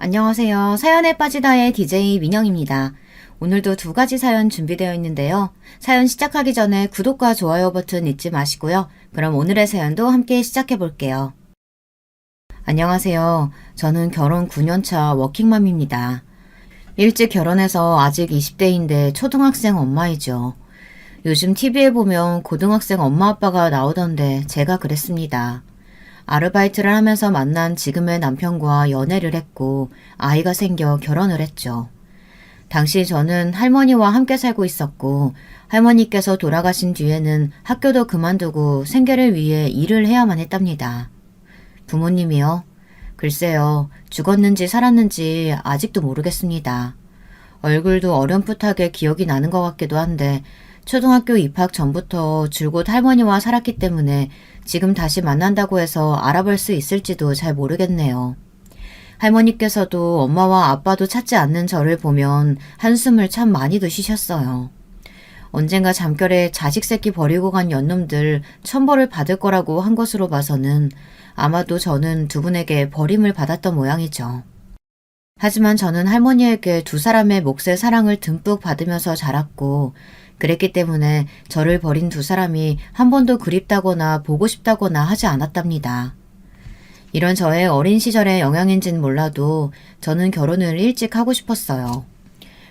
안녕하세요. 사연에 빠지다의 DJ 민영입니다. 오늘도 두 가지 사연 준비되어 있는데요. 사연 시작하기 전에 구독과 좋아요 버튼 잊지 마시고요. 그럼 오늘의 사연도 함께 시작해 볼게요. 안녕하세요. 저는 결혼 9년차 워킹맘입니다. 일찍 결혼해서 아직 20대인데 초등학생 엄마이죠. 요즘 TV에 보면 고등학생 엄마 아빠가 나오던데 제가 그랬습니다. 아르바이트를 하면서 만난 지금의 남편과 연애를 했고 아이가 생겨 결혼을 했죠. 당시 저는 할머니와 함께 살고 있었고 할머니께서 돌아가신 뒤에는 학교도 그만두고 생계를 위해 일을 해야만 했답니다. 부모님이요? 글쎄요. 죽었는지 살았는지 아직도 모르겠습니다. 얼굴도 어렴풋하게 기억이 나는 것 같기도 한데 초등학교 입학 전부터 줄곧 할머니와 살았기 때문에 지금 다시 만난다고 해서 알아볼 수 있을지도 잘 모르겠네요. 할머니께서도 엄마와 아빠도 찾지 않는 저를 보면 한숨을 참 많이도 쉬셨어요. 언젠가 잠결에 자식 새끼 버리고 간 연놈들 천벌을 받을 거라고 한 것으로 봐서는 아마도 저는 두 분에게 버림을 받았던 모양이죠. 하지만 저는 할머니에게 두 사람의 몫의 사랑을 듬뿍 받으면서 자랐고 그랬기 때문에 저를 버린 두 사람이 한 번도 그립다거나 보고 싶다거나 하지 않았답니다. 이런 저의 어린 시절의 영향인지는 몰라도 저는 결혼을 일찍 하고 싶었어요.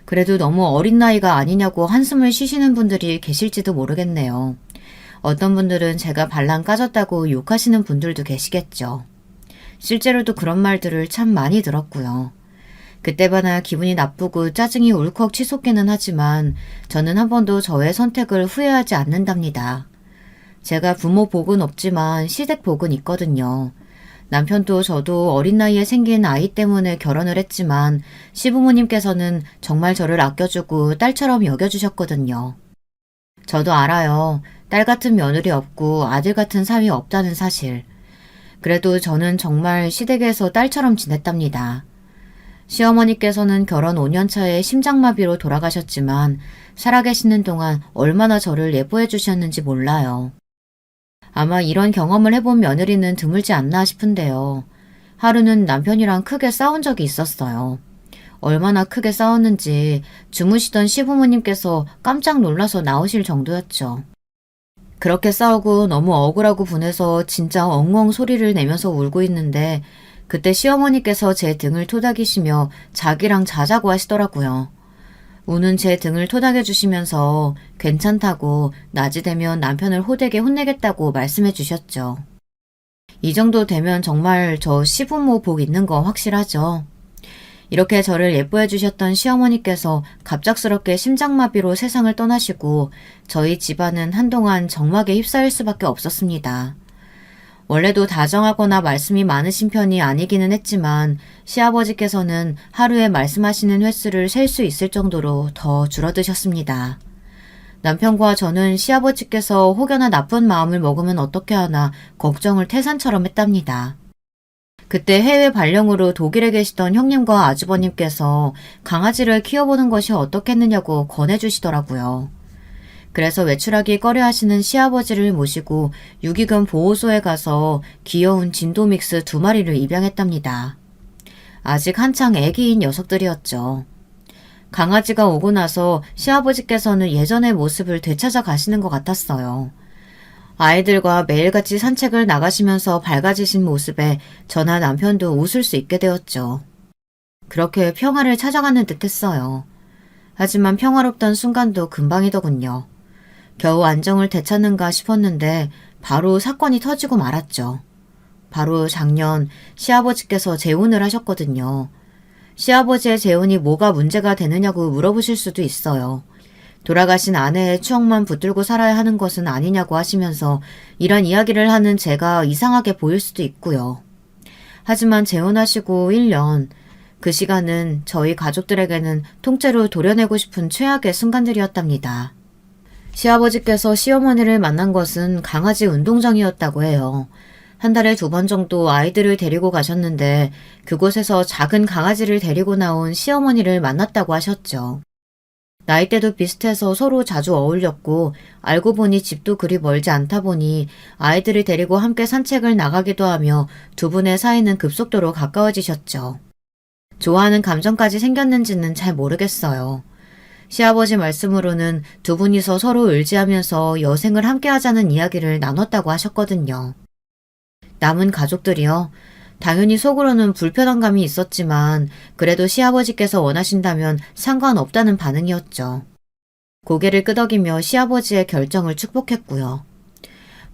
그래도 너무 어린 나이가 아니냐고 한숨을 쉬시는 분들이 계실지도 모르겠네요. 어떤 분들은 제가 발랑 까졌다고 욕하시는 분들도 계시겠죠. 실제로도 그런 말들을 참 많이 들었고요. 그때마다 기분이 나쁘고 짜증이 울컥 치솟기는 하지만 저는 한 번도 저의 선택을 후회하지 않는답니다. 제가 부모 복은 없지만 시댁 복은 있거든요. 남편도 저도 어린 나이에 생긴 아이 때문에 결혼을 했지만 시부모님께서는 정말 저를 아껴주고 딸처럼 여겨주셨거든요. 저도 알아요. 딸 같은 며느리 없고 아들 같은 사위 없다는 사실. 그래도 저는 정말 시댁에서 딸처럼 지냈답니다. 시어머니께서는 결혼 5년 차에 심장마비로 돌아가셨지만 살아계시는 동안 얼마나 저를 예뻐해 주셨는지 몰라요. 아마 이런 경험을 해본 며느리는 드물지 않나 싶은데요. 하루는 남편이랑 크게 싸운 적이 있었어요. 얼마나 크게 싸웠는지 주무시던 시부모님께서 깜짝 놀라서 나오실 정도였죠. 그렇게 싸우고 너무 억울하고 분해서 진짜 엉엉 소리를 내면서 울고 있는데 그때 시어머니께서 제 등을 토닥이시며 자기랑 자자고 하시더라고요. 우는 제 등을 토닥여 주시면서 괜찮다고 낮이 되면 남편을 호되게 혼내겠다고 말씀해 주셨죠. 이 정도 되면 정말 저 시부모 복 있는 거 확실하죠. 이렇게 저를 예뻐해 주셨던 시어머니께서 갑작스럽게 심장마비로 세상을 떠나시고 저희 집안은 한동안 정막에 휩싸일 수밖에 없었습니다. 원래도 다정하거나 말씀이 많으신 편이 아니기는 했지만 시아버지께서는 하루에 말씀하시는 횟수를 셀 수 있을 정도로 더 줄어드셨습니다. 남편과 저는 시아버지께서 혹여나 나쁜 마음을 먹으면 어떻게 하나 걱정을 태산처럼 했답니다. 그때 해외 발령으로 독일에 계시던 형님과 아주버님께서 강아지를 키워보는 것이 어떻겠느냐고 권해주시더라고요. 그래서 외출하기 꺼려하시는 시아버지를 모시고 유기견 보호소에 가서 귀여운 진도믹스 2마리를 입양했답니다. 아직 한창 애기인 녀석들이었죠. 강아지가 오고 나서 시아버지께서는 예전의 모습을 되찾아 가시는 것 같았어요. 아이들과 매일같이 산책을 나가시면서 밝아지신 모습에 저나 남편도 웃을 수 있게 되었죠. 그렇게 평화를 찾아가는 듯 했어요. 하지만 평화롭던 순간도 금방이더군요. 겨우 안정을 되찾는가 싶었는데 바로 사건이 터지고 말았죠. 바로 작년 시아버지께서 재혼을 하셨거든요. 시아버지의 재혼이 뭐가 문제가 되느냐고 물어보실 수도 있어요. 돌아가신 아내의 추억만 붙들고 살아야 하는 것은 아니냐고 하시면서 이런 이야기를 하는 제가 이상하게 보일 수도 있고요. 하지만 재혼하시고 1년, 그 시간은 저희 가족들에게는 통째로 도려내고 싶은 최악의 순간들이었답니다. 시아버지께서 시어머니를 만난 것은 강아지 운동장이었다고 해요. 한 달에 2번 정도 아이들을 데리고 가셨는데 그곳에서 작은 강아지를 데리고 나온 시어머니를 만났다고 하셨죠. 나이대도 비슷해서 서로 자주 어울렸고 알고 보니 집도 그리 멀지 않다 보니 아이들을 데리고 함께 산책을 나가기도 하며 두 분의 사이는 급속도로 가까워지셨죠. 좋아하는 감정까지 생겼는지는 잘 모르겠어요. 시아버지 말씀으로는 두 분이서 서로 의지하면서 여생을 함께 하자는 이야기를 나눴다고 하셨거든요. 남은 가족들이요. 당연히 속으로는 불편한 감이 있었지만 그래도 시아버지께서 원하신다면 상관없다는 반응이었죠. 고개를 끄덕이며 시아버지의 결정을 축복했고요.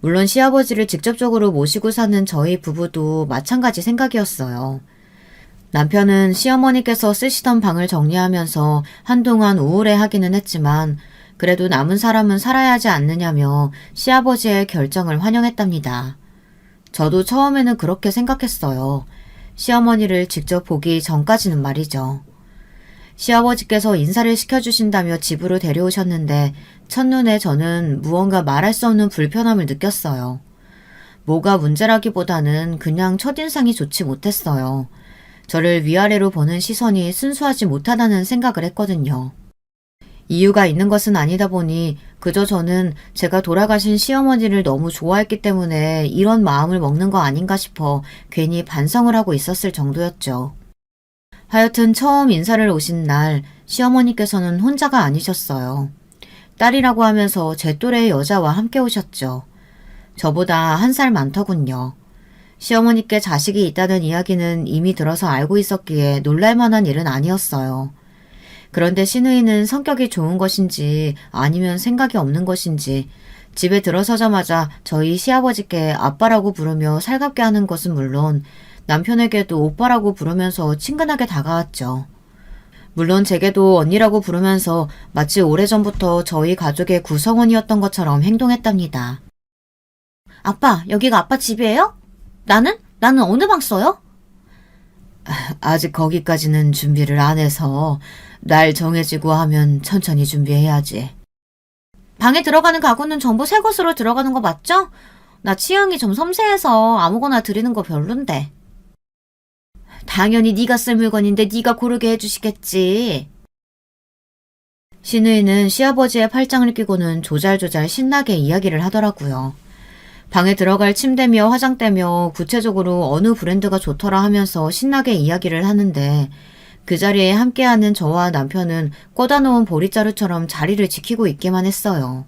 물론 시아버지를 직접적으로 모시고 사는 저희 부부도 마찬가지 생각이었어요. 남편은 시어머니께서 쓰시던 방을 정리하면서 한동안 우울해하기는 했지만 그래도 남은 사람은 살아야 하지 않느냐며 시아버지의 결정을 환영했답니다. 저도 처음에는 그렇게 생각했어요. 시어머니를 직접 보기 전까지는 말이죠. 시아버지께서 인사를 시켜주신다며 집으로 데려오셨는데 첫눈에 저는 무언가 말할 수 없는 불편함을 느꼈어요. 뭐가 문제라기보다는 그냥 첫인상이 좋지 못했어요. 저를 위아래로 보는 시선이 순수하지 못하다는 생각을 했거든요. 이유가 있는 것은 아니다 보니 그저 저는 제가 돌아가신 시어머니를 너무 좋아했기 때문에 이런 마음을 먹는 거 아닌가 싶어 괜히 반성을 하고 있었을 정도였죠. 하여튼 처음 인사를 오신 날 시어머니께서는 혼자가 아니셨어요. 딸이라고 하면서 제 또래의 여자와 함께 오셨죠. 저보다 1살 많더군요. 시어머니께 자식이 있다는 이야기는 이미 들어서 알고 있었기에 놀랄만한 일은 아니었어요. 그런데 시누이는 성격이 좋은 것인지 아니면 생각이 없는 것인지 집에 들어서자마자 저희 시아버지께 아빠라고 부르며 살갑게 하는 것은 물론 남편에게도 오빠라고 부르면서 친근하게 다가왔죠. 물론 제게도 언니라고 부르면서 마치 오래전부터 저희 가족의 구성원이었던 것처럼 행동했답니다. 아빠, 여기가 아빠 집이에요? 나는 어느 방 써요? 아직 거기까지는 준비를 안 해서 날 정해지고 하면 천천히 준비해야지. 방에 들어가는 가구는 전부 새 것으로 들어가는 거 맞죠? 나 취향이 좀 섬세해서 아무거나 드리는 거 별론데. 당연히 네가 쓸 물건인데 네가 고르게 해주시겠지. 시누이는 시아버지의 팔짱을 끼고는 조잘조잘 신나게 이야기를 하더라고요. 방에 들어갈 침대며 화장대며 구체적으로 어느 브랜드가 좋더라 하면서 신나게 이야기를 하는데 그 자리에 함께하는 저와 남편은 꽂아놓은 보리자루처럼 자리를 지키고 있기만 했어요.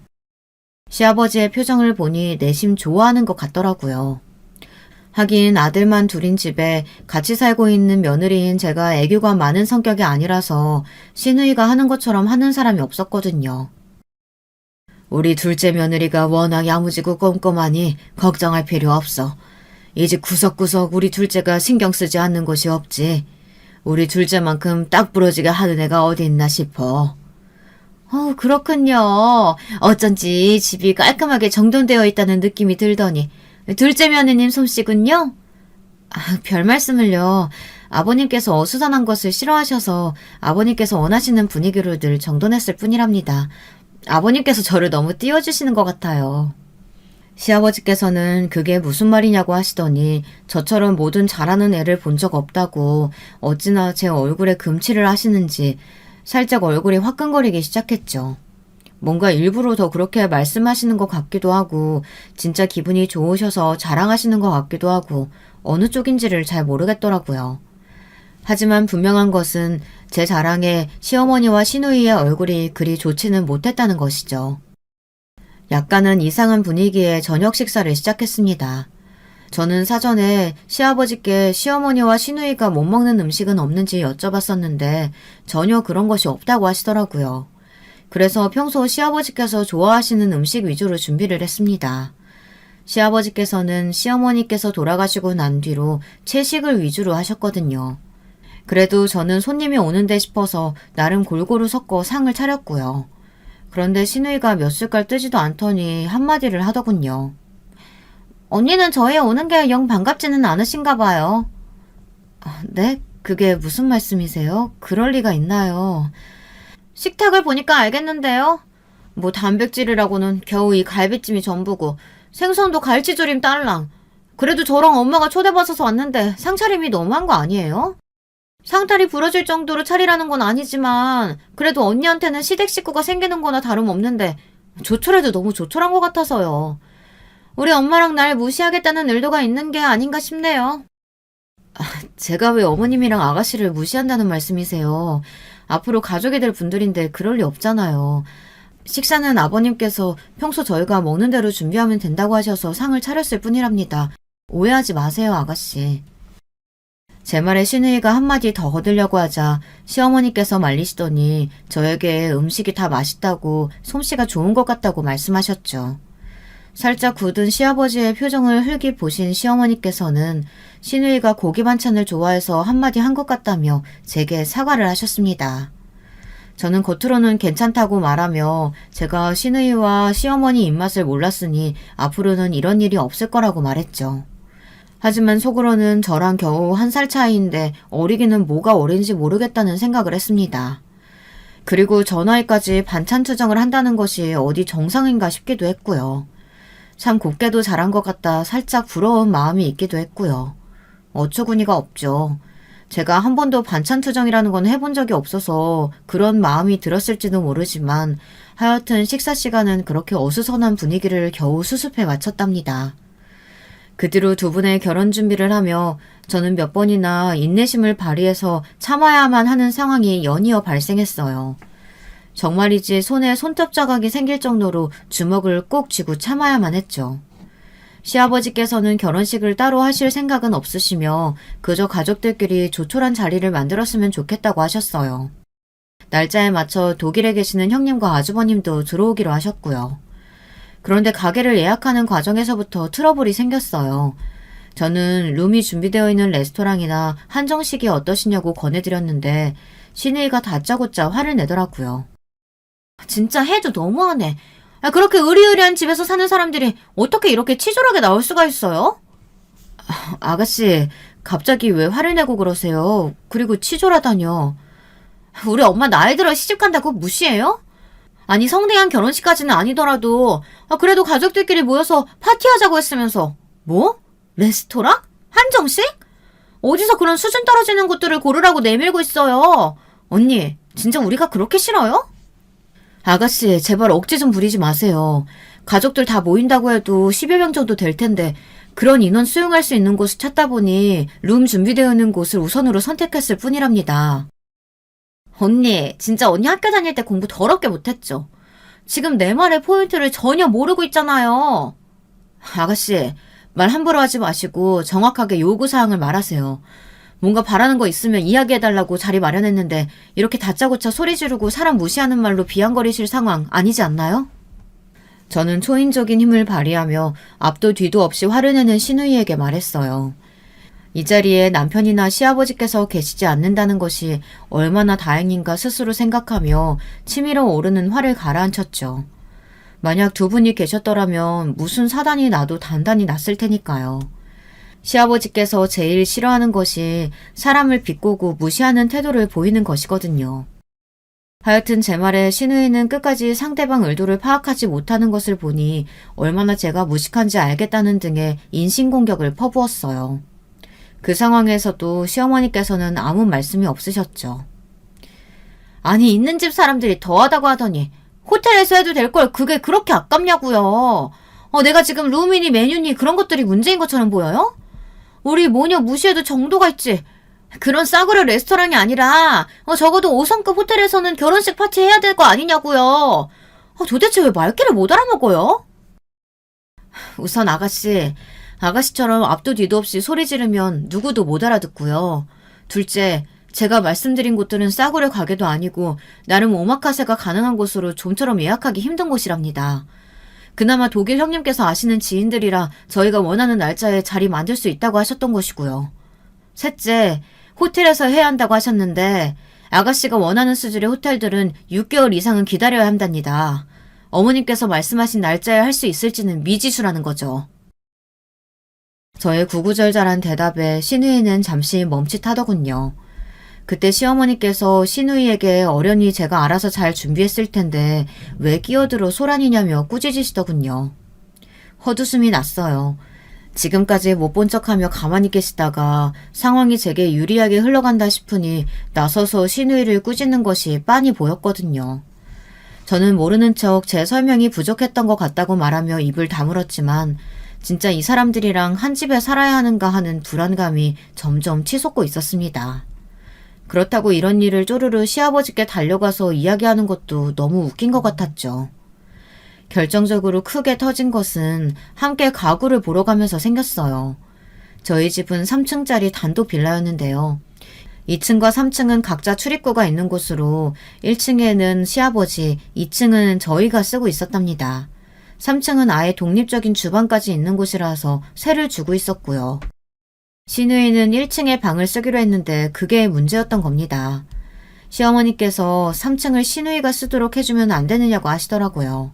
시아버지의 표정을 보니 내심 좋아하는 것 같더라고요. 하긴 아들만 둘인 집에 같이 살고 있는 며느리인 제가 애교가 많은 성격이 아니라서 시누이가 하는 것처럼 하는 사람이 없었거든요. 우리 둘째 며느리가 워낙 야무지고 꼼꼼하니 걱정할 필요 없어. 이 집 구석구석 우리 둘째가 신경 쓰지 않는 곳이 없지. 우리 둘째만큼 딱 부러지게 하는 애가 어디 있나 싶어. 그렇군요. 어쩐지 집이 깔끔하게 정돈되어 있다는 느낌이 들더니 둘째 며느님 솜씨군요. 별 말씀을요. 아버님께서 어수선한 것을 싫어하셔서 아버님께서 원하시는 분위기로 늘 정돈했을 뿐이랍니다. 아버님께서 저를 너무 띄워주시는 것 같아요. 시아버지께서는 그게 무슨 말이냐고 하시더니 저처럼 뭐든 잘하는 애를 본 적 없다고 어찌나 제 얼굴에 금치를 하시는지 살짝 얼굴이 화끈거리기 시작했죠. 뭔가 일부러 더 그렇게 말씀하시는 것 같기도 하고 진짜 기분이 좋으셔서 자랑하시는 것 같기도 하고 어느 쪽인지를 잘 모르겠더라고요. 하지만 분명한 것은 제 자랑에 시어머니와 시누이의 얼굴이 그리 좋지는 못했다는 것이죠. 약간은 이상한 분위기에 저녁 식사를 시작했습니다. 저는 사전에 시아버지께 시어머니와 시누이가 못 먹는 음식은 없는지 여쭤봤었는데 전혀 그런 것이 없다고 하시더라고요. 그래서 평소 시아버지께서 좋아하시는 음식 위주로 준비를 했습니다. 시아버지께서는 시어머니께서 돌아가시고 난 뒤로 채식을 위주로 하셨거든요. 그래도 저는 손님이 오는데 싶어서 나름 골고루 섞어 상을 차렸고요. 그런데 시누이가 몇 숟갈 뜨지도 않더니 한마디를 하더군요. 언니는 저희 오는 게 영 반갑지는 않으신가 봐요. 네? 그게 무슨 말씀이세요? 그럴 리가 있나요? 식탁을 보니까 알겠는데요. 뭐 단백질이라고는 겨우 이 갈비찜이 전부고 생선도 갈치조림 딸랑. 그래도 저랑 엄마가 초대받아서 왔는데 상차림이 너무한 거 아니에요? 상다리 부러질 정도로 차리라는 건 아니지만 그래도 언니한테는 시댁 식구가 생기는 거나 다름없는데 조촐해도 너무 조촐한 것 같아서요. 우리 엄마랑 날 무시하겠다는 의도가 있는 게 아닌가 싶네요. 제가 왜 어머님이랑 아가씨를 무시한다는 말씀이세요? 앞으로 가족이 될 분들인데 그럴 리 없잖아요. 식사는 아버님께서 평소 저희가 먹는 대로 준비하면 된다고 하셔서 상을 차렸을 뿐이랍니다. 오해하지 마세요, 아가씨. 제 말에 신우이가 한마디 더 거들려고 하자 시어머니께서 말리시더니 저에게 음식이 다 맛있다고 솜씨가 좋은 것 같다고 말씀하셨죠. 살짝 굳은 시아버지의 표정을 흘기 보신 시어머니께서는 신우이가 고기 반찬을 좋아해서 한마디 한 것 같다며 제게 사과를 하셨습니다. 저는 겉으로는 괜찮다고 말하며 제가 신우이와 시어머니 입맛을 몰랐으니 앞으로는 이런 일이 없을 거라고 말했죠. 하지만 속으로는 저랑 겨우 1살 차이인데 어리기는 뭐가 어린지 모르겠다는 생각을 했습니다. 그리고 저 나이까지 반찬 투정을 한다는 것이 어디 정상인가 싶기도 했고요. 참 곱게도 잘한 것 같다 살짝 부러운 마음이 있기도 했고요. 어처구니가 없죠. 제가 한 번도 반찬 투정이라는 건 해본 적이 없어서 그런 마음이 들었을지도 모르지만 하여튼 식사 시간은 그렇게 어수선한 분위기를 겨우 수습해 마쳤답니다. 그 뒤로 두 분의 결혼 준비를 하며 저는 몇 번이나 인내심을 발휘해서 참아야만 하는 상황이 연이어 발생했어요. 정말이지 손에 손톱 자각이 생길 정도로 주먹을 꼭 쥐고 참아야만 했죠. 시아버지께서는 결혼식을 따로 하실 생각은 없으시며 그저 가족들끼리 조촐한 자리를 만들었으면 좋겠다고 하셨어요. 날짜에 맞춰 독일에 계시는 형님과 아주버님도 들어오기로 하셨고요. 그런데 가게를 예약하는 과정에서부터 트러블이 생겼어요. 저는 룸이 준비되어 있는 레스토랑이나 한정식이 어떠시냐고 권해드렸는데 신우이가 다짜고짜 화를 내더라고요. 진짜 해도 너무하네. 그렇게 의리의리한 집에서 사는 사람들이 어떻게 이렇게 치졸하게 나올 수가 있어요? 아가씨, 갑자기 왜 화를 내고 그러세요? 그리고 치졸하다뇨. 우리 엄마 나이 들어 시집간다고 무시해요? 아니 성대한 결혼식까지는 아니더라도 그래도 가족들끼리 모여서 파티하자고 했으면서 뭐? 레스토랑? 한정식? 어디서 그런 수준 떨어지는 곳들을 고르라고 내밀고 있어요. 언니, 진짜 우리가 그렇게 싫어요? 아가씨, 제발 억지 좀 부리지 마세요. 가족들 다 모인다고 해도 10여 명 정도 될 텐데 그런 인원 수용할 수 있는 곳을 찾다 보니 룸 준비되어 있는 곳을 우선으로 선택했을 뿐이랍니다. 언니, 진짜 언니 학교 다닐 때 공부 더럽게 못했죠? 지금 내 말의 포인트를 전혀 모르고 있잖아요. 아가씨, 말 함부로 하지 마시고 정확하게 요구사항을 말하세요. 뭔가 바라는 거 있으면 이야기해달라고 자리 마련했는데 이렇게 다짜고짜 소리 지르고 사람 무시하는 말로 비양거리실 상황 아니지 않나요? 저는 초인적인 힘을 발휘하며 앞도 뒤도 없이 화를 내는 신우이에게 말했어요. 이 자리에 남편이나 시아버지께서 계시지 않는다는 것이 얼마나 다행인가 스스로 생각하며 치밀어 오르는 화를 가라앉혔죠. 만약 두 분이 계셨더라면 무슨 사단이 나도 단단히 났을 테니까요. 시아버지께서 제일 싫어하는 것이 사람을 비꼬고 무시하는 태도를 보이는 것이거든요. 하여튼 제 말에 신우이는 끝까지 상대방 의도를 파악하지 못하는 것을 보니 얼마나 제가 무식한지 알겠다는 등의 인신공격을 퍼부었어요. 그 상황에서도 시어머니께서는 아무 말씀이 없으셨죠. 아니 있는 집 사람들이 더하다고 하더니 호텔에서 해도 될 걸 그게 그렇게 아깝냐고요. 내가 지금 룸이니 메뉴니 그런 것들이 문제인 것처럼 보여요? 우리 모녀 무시해도 정도가 있지. 그런 싸구려 레스토랑이 아니라 적어도 5성급 호텔에서는 결혼식 파티 해야 될 거 아니냐고요. 도대체 왜 말귀를 못 알아먹어요? 우선 아가씨처럼 앞도 뒤도 없이 소리 지르면 누구도 못 알아듣고요. 둘째, 제가 말씀드린 곳들은 싸구려 가게도 아니고 나름 오마카세가 가능한 곳으로 좀처럼 예약하기 힘든 곳이랍니다. 그나마 독일 형님께서 아시는 지인들이라 저희가 원하는 날짜에 자리 만들 수 있다고 하셨던 것이고요. 셋째, 호텔에서 해야 한다고 하셨는데 아가씨가 원하는 수준의 호텔들은 6개월 이상은 기다려야 한답니다. 어머님께서 말씀하신 날짜에 할 수 있을지는 미지수라는 거죠. 저의 구구절절한 대답에 신우이는 잠시 멈칫하더군요. 그때 시어머니께서 신우이에게 어련히 제가 알아서 잘 준비했을 텐데 왜 끼어들어 소란이냐며 꾸짖으시더군요. 헛웃음이 났어요. 지금까지 못 본 척하며 가만히 계시다가 상황이 제게 유리하게 흘러간다 싶으니 나서서 신우이를 꾸짖는 것이 빤히 보였거든요. 저는 모르는 척 제 설명이 부족했던 것 같다고 말하며 입을 다물었지만 진짜 이 사람들이랑 한 집에 살아야 하는가 하는 불안감이 점점 치솟고 있었습니다. 그렇다고 이런 일을 쪼르르 시아버지께 달려가서 이야기하는 것도 너무 웃긴 것 같았죠. 결정적으로 크게 터진 것은 함께 가구를 보러 가면서 생겼어요. 저희 집은 3층짜리 단독 빌라였는데요. 2층과 3층은 각자 출입구가 있는 곳으로 1층에는 시아버지, 2층은 저희가 쓰고 있었답니다. 3층은 아예 독립적인 주방까지 있는 곳이라서 세를 주고 있었고요. 시누이는 1층에 방을 쓰기로 했는데 그게 문제였던 겁니다. 시어머니께서 3층을 시누이가 쓰도록 해주면 안 되느냐고 하시더라고요.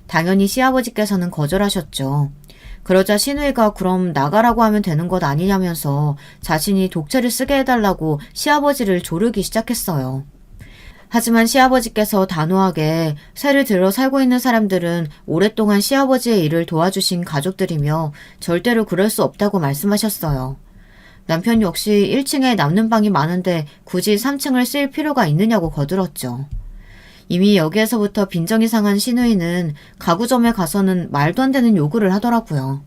당연히 시아버지께서는 거절하셨죠. 그러자 시누이가 그럼 나가라고 하면 되는 것 아니냐면서 자신이 독채를 쓰게 해달라고 시아버지를 조르기 시작했어요. 하지만 시아버지께서 단호하게 세를 들어 살고 있는 사람들은 오랫동안 시아버지의 일을 도와주신 가족들이며 절대로 그럴 수 없다고 말씀하셨어요. 남편 역시 1층에 남는 방이 많은데 굳이 3층을 쓸 필요가 있느냐고 거들었죠. 이미 여기에서부터 빈정이 상한 시누이는 가구점에 가서는 말도 안 되는 요구를 하더라고요.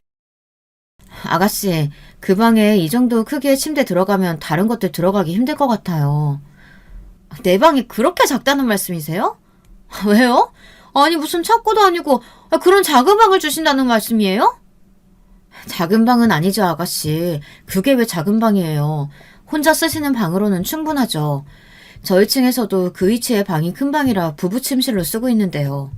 아가씨, 그 방에 이 정도 크기의 침대 들어가면 다른 것들 들어가기 힘들 것 같아요. 내 방이 그렇게 작다는 말씀이세요? 왜요? 아니 무슨 창고도 아니고 그런 작은 방을 주신다는 말씀이에요? 작은 방은 아니죠, 아가씨. 그게 왜 작은 방이에요. 혼자 쓰시는 방으로는 충분하죠. 저희 층에서도 그 위치의 방이 큰 방이라 부부 침실로 쓰고 있는데요.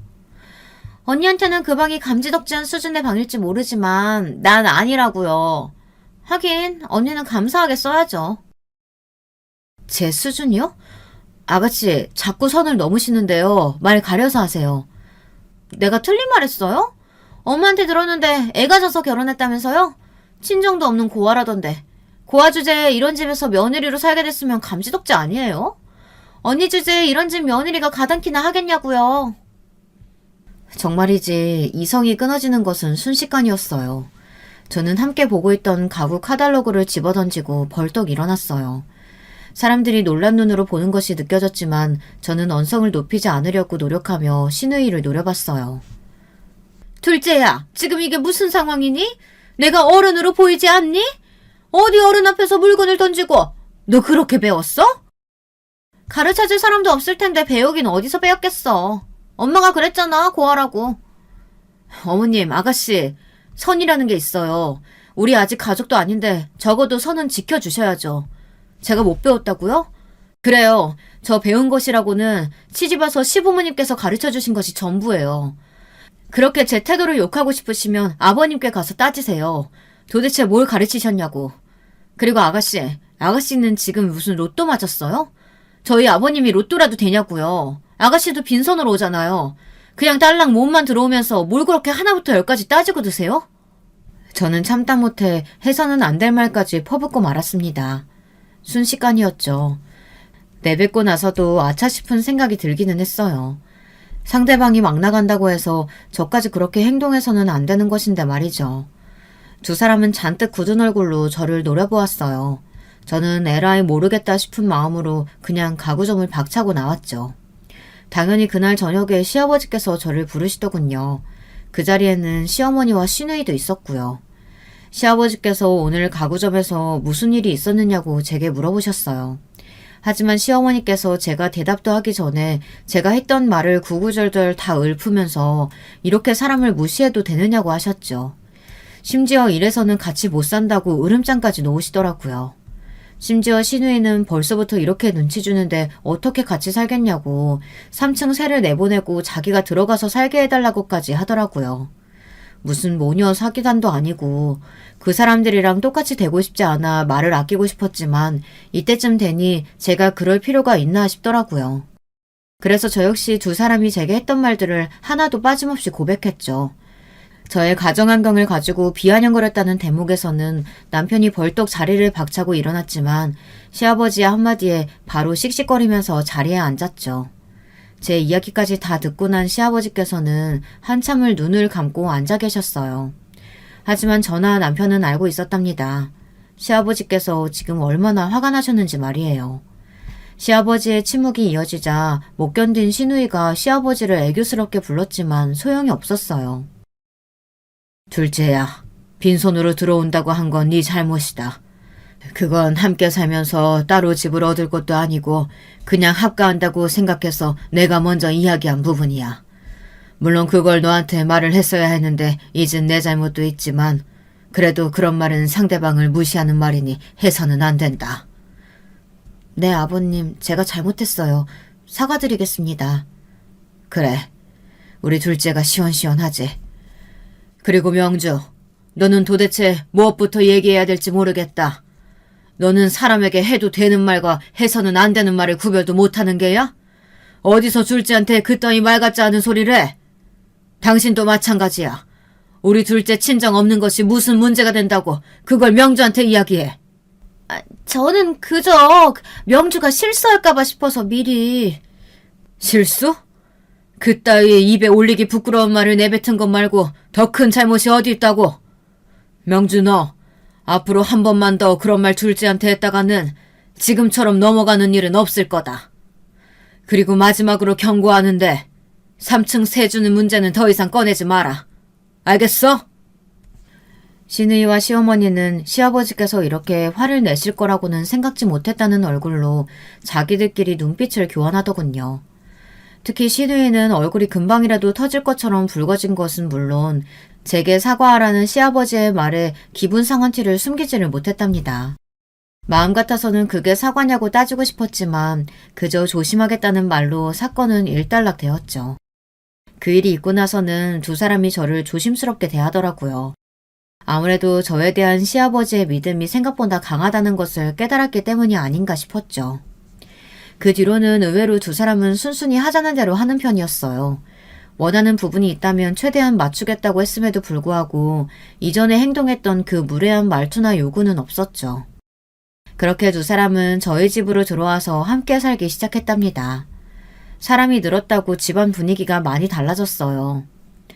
언니한테는 그 방이 감지덕지한 수준의 방일지 모르지만 난 아니라고요. 하긴 언니는 감사하게 써야죠. 제 수준이요? 아가씨, 자꾸 선을 넘으시는데요. 말 가려서 하세요. 내가 틀린 말 했어요? 엄마한테 들었는데 애가 져서 결혼했다면서요? 친정도 없는 고아라던데. 고아 주제에 이런 집에서 며느리로 살게 됐으면 감지덕지 아니에요? 언니 주제에 이런 집 며느리가 가당키나 하겠냐고요. 정말이지 이성이 끊어지는 것은 순식간이었어요. 저는 함께 보고 있던 가구 카탈로그를 집어던지고 벌떡 일어났어요. 사람들이 놀란 눈으로 보는 것이 느껴졌지만 저는 언성을 높이지 않으려고 노력하며 시누이를 노려봤어요. 둘째야, 지금 이게 무슨 상황이니? 내가 어른으로 보이지 않니? 어디 어른 앞에서 물건을 던지고 너 그렇게 배웠어? 가르쳐줄 사람도 없을 텐데 배우긴 어디서 배웠겠어. 엄마가 그랬잖아, 고아라고. 어머님, 아가씨, 선이라는 게 있어요. 우리 아직 가족도 아닌데 적어도 선은 지켜주셔야죠. 제가 못 배웠다고요? 그래요. 저 배운 것이라고는 시집와서 시부모님께서 가르쳐주신 것이 전부예요. 그렇게 제 태도를 욕하고 싶으시면 아버님께 가서 따지세요. 도대체 뭘 가르치셨냐고. 그리고 아가씨는 지금 무슨 로또 맞았어요? 저희 아버님이 로또라도 되냐고요. 아가씨도 빈손으로 오잖아요. 그냥 딸랑 몸만 들어오면서 뭘 그렇게 하나부터 열까지 따지고 드세요? 저는 참다 못해 해서는 안 될 말까지 퍼붓고 말았습니다. 순식간이었죠. 내뱉고 나서도 아차 싶은 생각이 들기는 했어요. 상대방이 막 나간다고 해서 저까지 그렇게 행동해서는 안 되는 것인데 말이죠. 두 사람은 잔뜩 굳은 얼굴로 저를 노려보았어요. 저는 에라이 모르겠다 싶은 마음으로 그냥 가구점을 박차고 나왔죠. 당연히 그날 저녁에 시아버지께서 저를 부르시더군요. 그 자리에는 시어머니와 시누이도 있었고요. 시아버지께서 오늘 가구점에서 무슨 일이 있었느냐고 제게 물어보셨어요. 하지만 시어머니께서 제가 대답도 하기 전에 제가 했던 말을 구구절절 다 읊으면서 이렇게 사람을 무시해도 되느냐고 하셨죠. 심지어 이래서는 같이 못 산다고 으름장까지 놓으시더라고요. 심지어 시누이는 벌써부터 이렇게 눈치 주는데 어떻게 같이 살겠냐고 3층 세를 내보내고 자기가 들어가서 살게 해달라고까지 하더라고요. 무슨 모녀 사기단도 아니고 그 사람들이랑 똑같이 되고 싶지 않아 말을 아끼고 싶었지만 이때쯤 되니 제가 그럴 필요가 있나 싶더라고요. 그래서 저 역시 두 사람이 제게 했던 말들을 하나도 빠짐없이 고백했죠. 저의 가정환경을 가지고 비아냥거렸다는 대목에서는 남편이 벌떡 자리를 박차고 일어났지만 시아버지의 한마디에 바로 씩씩거리면서 자리에 앉았죠. 제 이야기까지 다 듣고 난 시아버지께서는 한참을 눈을 감고 앉아 계셨어요. 하지만 저나 남편은 알고 있었답니다. 시아버지께서 지금 얼마나 화가 나셨는지 말이에요. 시아버지의 침묵이 이어지자 못 견딘 시누이가 시아버지를 애교스럽게 불렀지만 소용이 없었어요. 둘째야, 빈손으로 들어온다고 한 건 네 잘못이다. 그건 함께 살면서 따로 집을 얻을 것도 아니고 그냥 합가한다고 생각해서 내가 먼저 이야기한 부분이야. 물론 그걸 너한테 말을 했어야 했는데 이젠 내 잘못도 있지만 그래도 그런 말은 상대방을 무시하는 말이니 해서는 안 된다. 네, 아버님. 제가 잘못했어요. 사과드리겠습니다. 그래. 우리 둘째가 시원시원하지. 그리고 명주, 너는 도대체 무엇부터 얘기해야 될지 모르겠다. 너는 사람에게 해도 되는 말과 해서는 안 되는 말을 구별도 못하는 게야? 어디서 둘째한테 그따위 말 같지 않은 소리를 해? 당신도 마찬가지야. 우리 둘째 친정 없는 것이 무슨 문제가 된다고 그걸 명주한테 이야기해. 저는 그저 명주가 실수할까봐 싶어서 미리. 실수? 그따위 입에 올리기 부끄러운 말을 내뱉은 것 말고 더 큰 잘못이 어디 있다고? 명주 너 앞으로 한 번만 더 그런 말 둘째한테 했다가는 지금처럼 넘어가는 일은 없을 거다. 그리고 마지막으로 경고하는데 3층 세주는 문제는 더 이상 꺼내지 마라. 알겠어? 시누이와 시어머니는 시아버지께서 이렇게 화를 내실 거라고는 생각지 못했다는 얼굴로 자기들끼리 눈빛을 교환하더군요. 특히 시누이는 얼굴이 금방이라도 터질 것처럼 붉어진 것은 물론 제게 사과하라는 시아버지의 말에 기분 상한 티를 숨기지를 못했답니다. 마음 같아서는 그게 사과냐고 따지고 싶었지만 그저 조심하겠다는 말로 사건은 일단락되었죠. 그 일이 있고 나서는 두 사람이 저를 조심스럽게 대하더라고요. 아무래도 저에 대한 시아버지의 믿음이 생각보다 강하다는 것을 깨달았기 때문이 아닌가 싶었죠. 그 뒤로는 의외로 두 사람은 순순히 하자는 대로 하는 편이었어요. 원하는 부분이 있다면 최대한 맞추겠다고 했음에도 불구하고 이전에 행동했던 그 무례한 말투나 요구는 없었죠. 그렇게 두 사람은 저희 집으로 들어와서 함께 살기 시작했답니다. 사람이 늘었다고 집안 분위기가 많이 달라졌어요.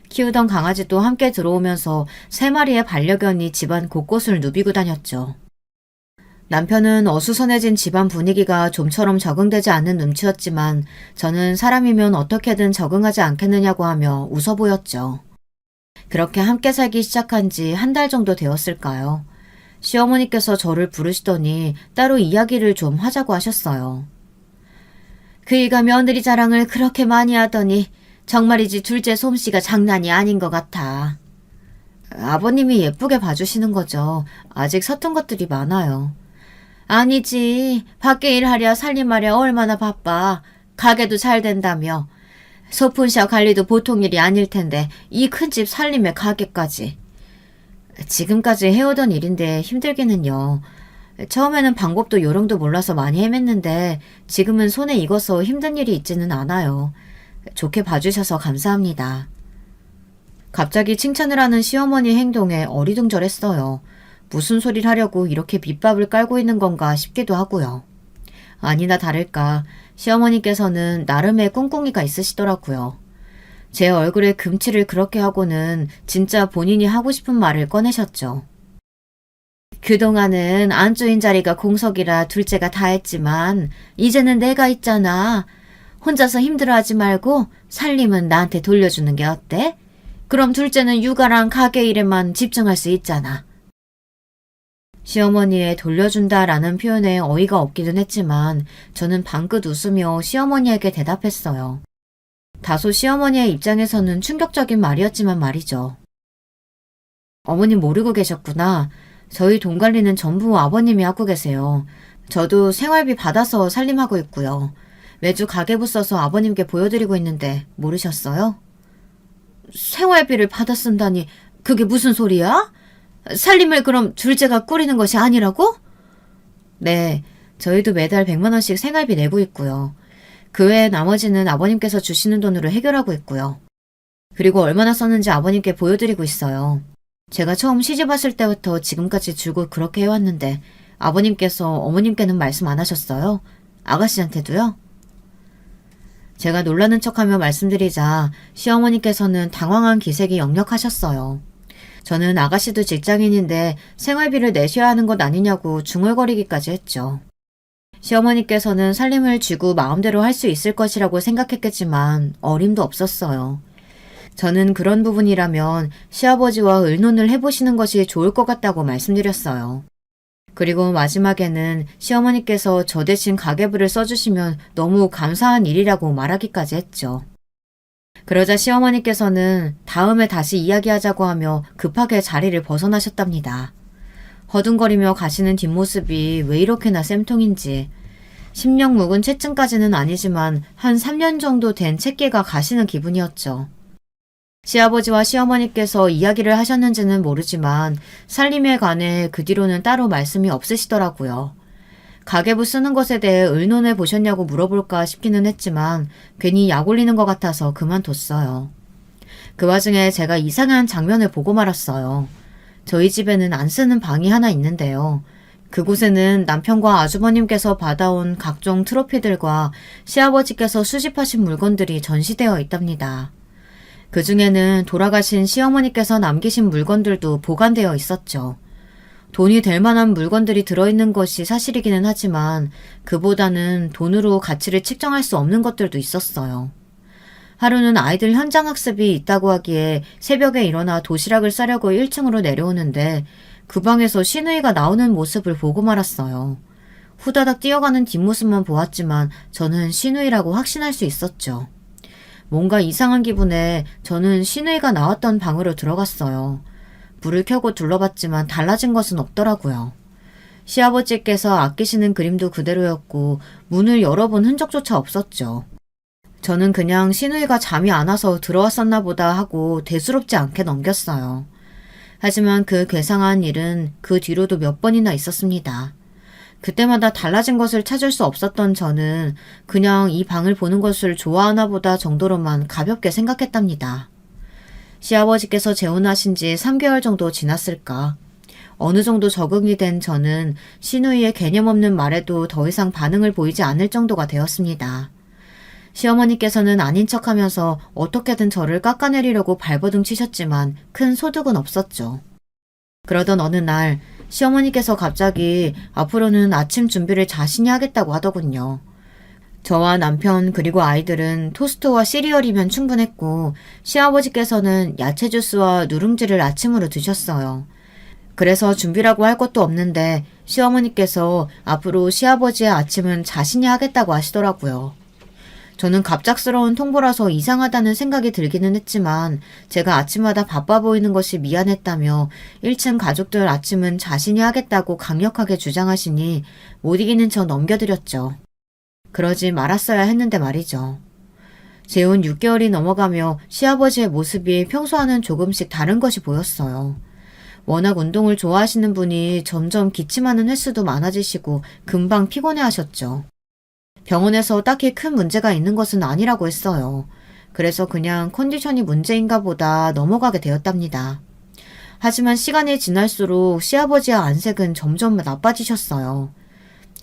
키우던 강아지도 함께 들어오면서 3마리의 반려견이 집안 곳곳을 누비고 다녔죠. 남편은 어수선해진 집안 분위기가 좀처럼 적응되지 않는 눈치였지만 저는 사람이면 어떻게든 적응하지 않겠느냐고 하며 웃어 보였죠. 그렇게 함께 살기 시작한 지 한 달 정도 되었을까요? 시어머니께서 저를 부르시더니 따로 이야기를 좀 하자고 하셨어요. 그이가 며느리 자랑을 그렇게 많이 하더니 정말이지 둘째 솜씨가 장난이 아닌 것 같아. 아버님이 예쁘게 봐주시는 거죠. 아직 서툰 것들이 많아요. 아니지. 밖에 일하랴 살림하랴 얼마나 바빠. 가게도 잘 된다며. 소푼샤 관리도 보통 일이 아닐 텐데 이 큰 집 살림에 가게까지. 지금까지 해오던 일인데 힘들기는요. 처음에는 방법도 요령도 몰라서 많이 헤맸는데 지금은 손에 익어서 힘든 일이 있지는 않아요. 좋게 봐주셔서 감사합니다. 갑자기 칭찬을 하는 시어머니 행동에 어리둥절했어요. 무슨 소리를 하려고 이렇게 밑밥을 깔고 있는 건가 싶기도 하고요. 아니나 다를까 시어머니께서는 나름의 꿍꿍이가 있으시더라고요. 제 얼굴에 금치를 그렇게 하고는 진짜 본인이 하고 싶은 말을 꺼내셨죠. 그동안은 안주인 자리가 공석이라 둘째가 다 했지만 이제는 내가 있잖아. 혼자서 힘들어하지 말고 살림은 나한테 돌려주는 게 어때? 그럼 둘째는 육아랑 가게 일에만 집중할 수 있잖아. 시어머니의 돌려준다라는 표현에 어이가 없기는 했지만 저는 방긋 웃으며 시어머니에게 대답했어요. 다소 시어머니의 입장에서는 충격적인 말이었지만 말이죠. 어머님 모르고 계셨구나. 저희 돈 관리는 전부 아버님이 하고 계세요. 저도 생활비 받아서 살림하고 있고요. 매주 가계부 써서 아버님께 보여드리고 있는데 모르셨어요? 생활비를 받아 쓴다니 그게 무슨 소리야? 살림을 그럼 둘째가 꾸리는 것이 아니라고? 네, 저희도 매달 100만 원씩 생활비 내고 있고요. 그 외에 나머지는 아버님께서 주시는 돈으로 해결하고 있고요. 그리고 얼마나 썼는지 아버님께 보여드리고 있어요. 제가 처음 시집 왔을 때부터 지금까지 줄곧 그렇게 해왔는데 아버님께서 어머님께는 말씀 안 하셨어요? 아가씨한테도요? 제가 놀라는 척하며 말씀드리자 시어머니께서는 당황한 기색이 역력하셨어요. 저는 아가씨도 직장인인데 생활비를 내셔야 하는 것 아니냐고 중얼거리기까지 했죠. 시어머니께서는 살림을 쥐고 마음대로 할 수 있을 것이라고 생각했겠지만 어림도 없었어요. 저는 그런 부분이라면 시아버지와 의논을 해보시는 것이 좋을 것 같다고 말씀드렸어요. 그리고 마지막에는 시어머니께서 저 대신 가계부를 써주시면 너무 감사한 일이라고 말하기까지 했죠. 그러자 시어머니께서는 다음에 다시 이야기하자고 하며 급하게 자리를 벗어나셨답니다. 허둥거리며 가시는 뒷모습이 왜 이렇게나 쌤통인지 10년 묵은 채증까지는 아니지만 한 3년 정도 된 채깨가 가시는 기분이었죠. 시아버지와 시어머니께서 이야기를 하셨는지는 모르지만 살림에 관해 그 뒤로는 따로 말씀이 없으시더라고요. 가계부 쓰는 것에 대해 의논해 보셨냐고 물어볼까 싶기는 했지만 괜히 약 올리는 것 같아서 그만뒀어요. 그 와중에 제가 이상한 장면을 보고 말았어요. 저희 집에는 안 쓰는 방이 하나 있는데요. 그곳에는 남편과 아주버님께서 받아온 각종 트로피들과 시아버지께서 수집하신 물건들이 전시되어 있답니다. 그 중에는 돌아가신 시어머니께서 남기신 물건들도 보관되어 있었죠. 돈이 될 만한 물건들이 들어있는 것이 사실이기는 하지만 그보다는 돈으로 가치를 측정할 수 없는 것들도 있었어요. 하루는 아이들 현장학습이 있다고 하기에 새벽에 일어나 도시락을 싸려고 1층으로 내려오는데 그 방에서 시누이가 나오는 모습을 보고 말았어요. 후다닥 뛰어가는 뒷모습만 보았지만 저는 시누이라고 확신할 수 있었죠. 뭔가 이상한 기분에 저는 시누이가 나왔던 방으로 들어갔어요. 불을 켜고 둘러봤지만 달라진 것은 없더라고요. 시아버지께서 아끼시는 그림도 그대로였고 문을 열어본 흔적조차 없었죠. 저는 그냥 시누이가 잠이 안 와서 들어왔었나 보다 하고 대수롭지 않게 넘겼어요. 하지만 그 괴상한 일은 그 뒤로도 몇 번이나 있었습니다. 그때마다 달라진 것을 찾을 수 없었던 저는 그냥 이 방을 보는 것을 좋아하나 보다 정도로만 가볍게 생각했답니다. 시아버지께서 재혼하신 지 3개월 정도 지났을까. 어느 정도 적응이 된 저는 시누이의 개념 없는 말에도 더 이상 반응을 보이지 않을 정도가 되었습니다. 시어머니께서는 아닌 척하면서 어떻게든 저를 깎아내리려고 발버둥 치셨지만 큰 소득은 없었죠. 그러던 어느 날 시어머니께서 갑자기 앞으로는 아침 준비를 자신이 하겠다고 하더군요. 저와 남편 그리고 아이들은 토스트와 시리얼이면 충분했고 시아버지께서는 야채 주스와 누룽지를 아침으로 드셨어요. 그래서 준비라고 할 것도 없는데 시어머니께서 앞으로 시아버지의 아침은 자신이 하겠다고 하시더라고요. 저는 갑작스러운 통보라서 이상하다는 생각이 들기는 했지만 제가 아침마다 바빠 보이는 것이 미안했다며 1층 가족들 아침은 자신이 하겠다고 강력하게 주장하시니 못 이기는 척 넘겨드렸죠. 그러지 말았어야 했는데 말이죠. 재혼 6개월이 넘어가며 시아버지의 모습이 평소와는 조금씩 다른 것이 보였어요. 워낙 운동을 좋아하시는 분이 점점 기침하는 횟수도 많아지시고 금방 피곤해하셨죠. 병원에서 딱히 큰 문제가 있는 것은 아니라고 했어요. 그래서 그냥 컨디션이 문제인가 보다 넘어가게 되었답니다. 하지만 시간이 지날수록 시아버지의 안색은 점점 나빠지셨어요.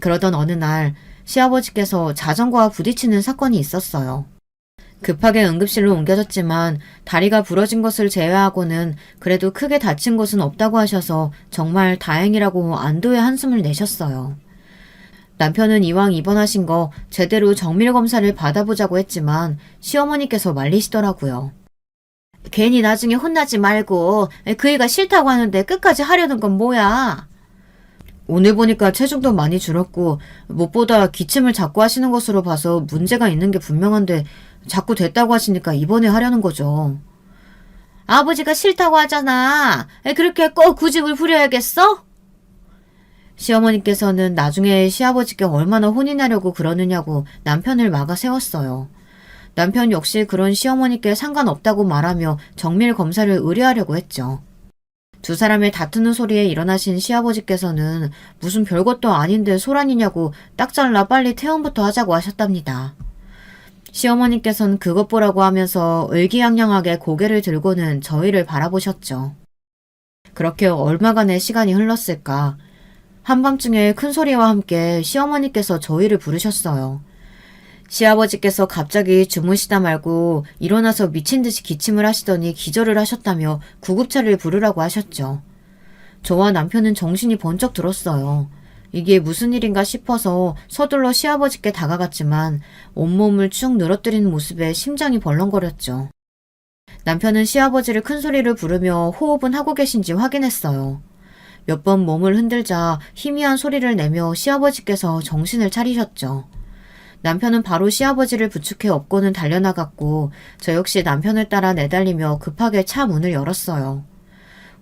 그러던 어느 날 시아버지께서 자전거와 부딪히는 사건이 있었어요. 급하게 응급실로 옮겨졌지만 다리가 부러진 것을 제외하고는 그래도 크게 다친 곳은 없다고 하셔서 정말 다행이라고 안도의 한숨을 내셨어요. 남편은 이왕 입원하신 거 제대로 정밀검사를 받아보자고 했지만 시어머니께서 말리시더라고요. 괜히 나중에 혼나지 말고 그 애가 싫다고 하는데 끝까지 하려는 건 뭐야? 오늘 보니까 체중도 많이 줄었고 무엇보다 기침을 자꾸 하시는 것으로 봐서 문제가 있는 게 분명한데 자꾸 됐다고 하시니까 입원해 하려는 거죠. 아버지가 싫다고 하잖아. 그렇게 꼭 고집을 부려야겠어? 시어머니께서는 나중에 시아버지께 얼마나 혼이 나려고 그러느냐고 남편을 막아 세웠어요. 남편 역시 그런 시어머니께 상관없다고 말하며 정밀 검사를 의뢰하려고 했죠. 두 사람의 다투는 소리에 일어나신 시아버지께서는 무슨 별것도 아닌데 소란이냐고 딱 잘라 빨리 퇴원부터 하자고 하셨답니다. 시어머니께서는 그것 보라고 하면서 의기양양하게 고개를 들고는 저희를 바라보셨죠. 그렇게 얼마간의 시간이 흘렀을까. 한밤중에 큰 소리와 함께 시어머니께서 저희를 부르셨어요. 시아버지께서 갑자기 주무시다 말고 일어나서 미친 듯이 기침을 하시더니 기절을 하셨다며 구급차를 부르라고 하셨죠. 저와 남편은 정신이 번쩍 들었어요. 이게 무슨 일인가 싶어서 서둘러 시아버지께 다가갔지만 온몸을 쭉 늘어뜨리는 모습에 심장이 벌렁거렸죠. 남편은 시아버지를 큰 소리를 부르며 호흡은 하고 계신지 확인했어요. 몇 번 몸을 흔들자 희미한 소리를 내며 시아버지께서 정신을 차리셨죠. 남편은 바로 시아버지를 부축해 업고는 달려나갔고 저 역시 남편을 따라 내달리며 급하게 차 문을 열었어요.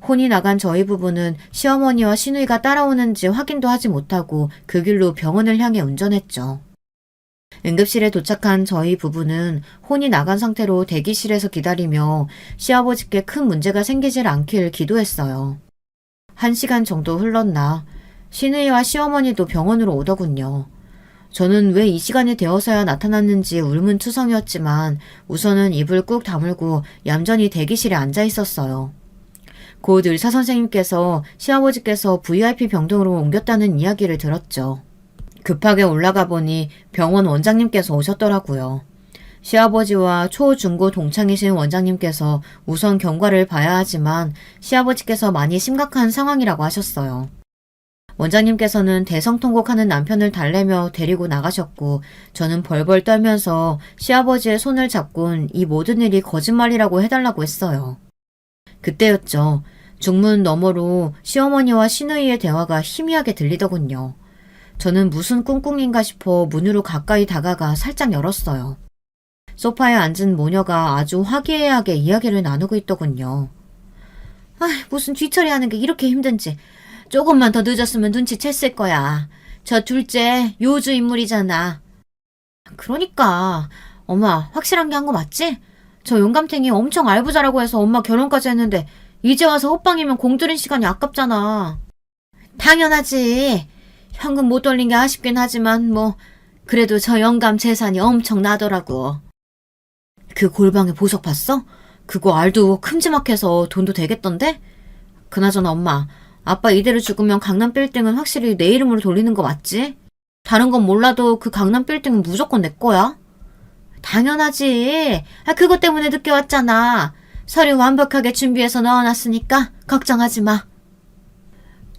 혼이 나간 저희 부부는 시어머니와 시누이가 따라오는지 확인도 하지 못하고 그 길로 병원을 향해 운전했죠. 응급실에 도착한 저희 부부는 혼이 나간 상태로 대기실에서 기다리며 시아버지께 큰 문제가 생기질 않길 기도했어요. 1시간 정도 흘렀나 시누이와 시어머니도 병원으로 오더군요. 저는 왜 이 시간이 되어서야 나타났는지 울문투성이었지만 우선은 입을 꾹 다물고 얌전히 대기실에 앉아 있었어요. 곧 의사 선생님께서 시아버지께서 VIP 병동으로 옮겼다는 이야기를 들었죠. 급하게 올라가 보니 병원 원장님께서 오셨더라고요. 시아버지와 초, 중, 고 동창이신 원장님께서 우선 경과를 봐야 하지만 시아버지께서 많이 심각한 상황이라고 하셨어요. 원장님께서는 대성통곡하는 남편을 달래며 데리고 나가셨고 저는 벌벌 떨면서 시아버지의 손을 잡곤 이 모든 일이 거짓말이라고 해달라고 했어요. 그때였죠. 중문 너머로 시어머니와 시누이의 대화가 희미하게 들리더군요. 저는 무슨 꿍꿍인가 싶어 문으로 가까이 다가가 살짝 열었어요. 소파에 앉은 모녀가 아주 화기애애하게 이야기를 나누고 있더군요. 무슨 뒤처리하는 게 이렇게 힘든지. 조금만 더 늦었으면 눈치챘을 거야. 저 둘째 요주 인물이잖아. 그러니까 엄마 확실한 게 한 거 맞지? 저 영감탱이 엄청 알부자라고 해서 엄마 결혼까지 했는데 이제 와서 호빵이면 공들인 시간이 아깝잖아. 당연하지. 현금 못 돌린 게 아쉽긴 하지만 뭐 그래도 저 영감 재산이 엄청 나더라고. 그 골방에 보석 봤어? 그거 알도 큼지막해서 돈도 되겠던데? 그나저나 엄마, 아빠 이대로 죽으면 강남 빌딩은 확실히 내 이름으로 돌리는 거 맞지? 다른 건 몰라도 그 강남 빌딩은 무조건 내 거야. 당연하지. 그것 때문에 늦게 왔잖아. 서류 완벽하게 준비해서 넣어놨으니까 걱정하지 마.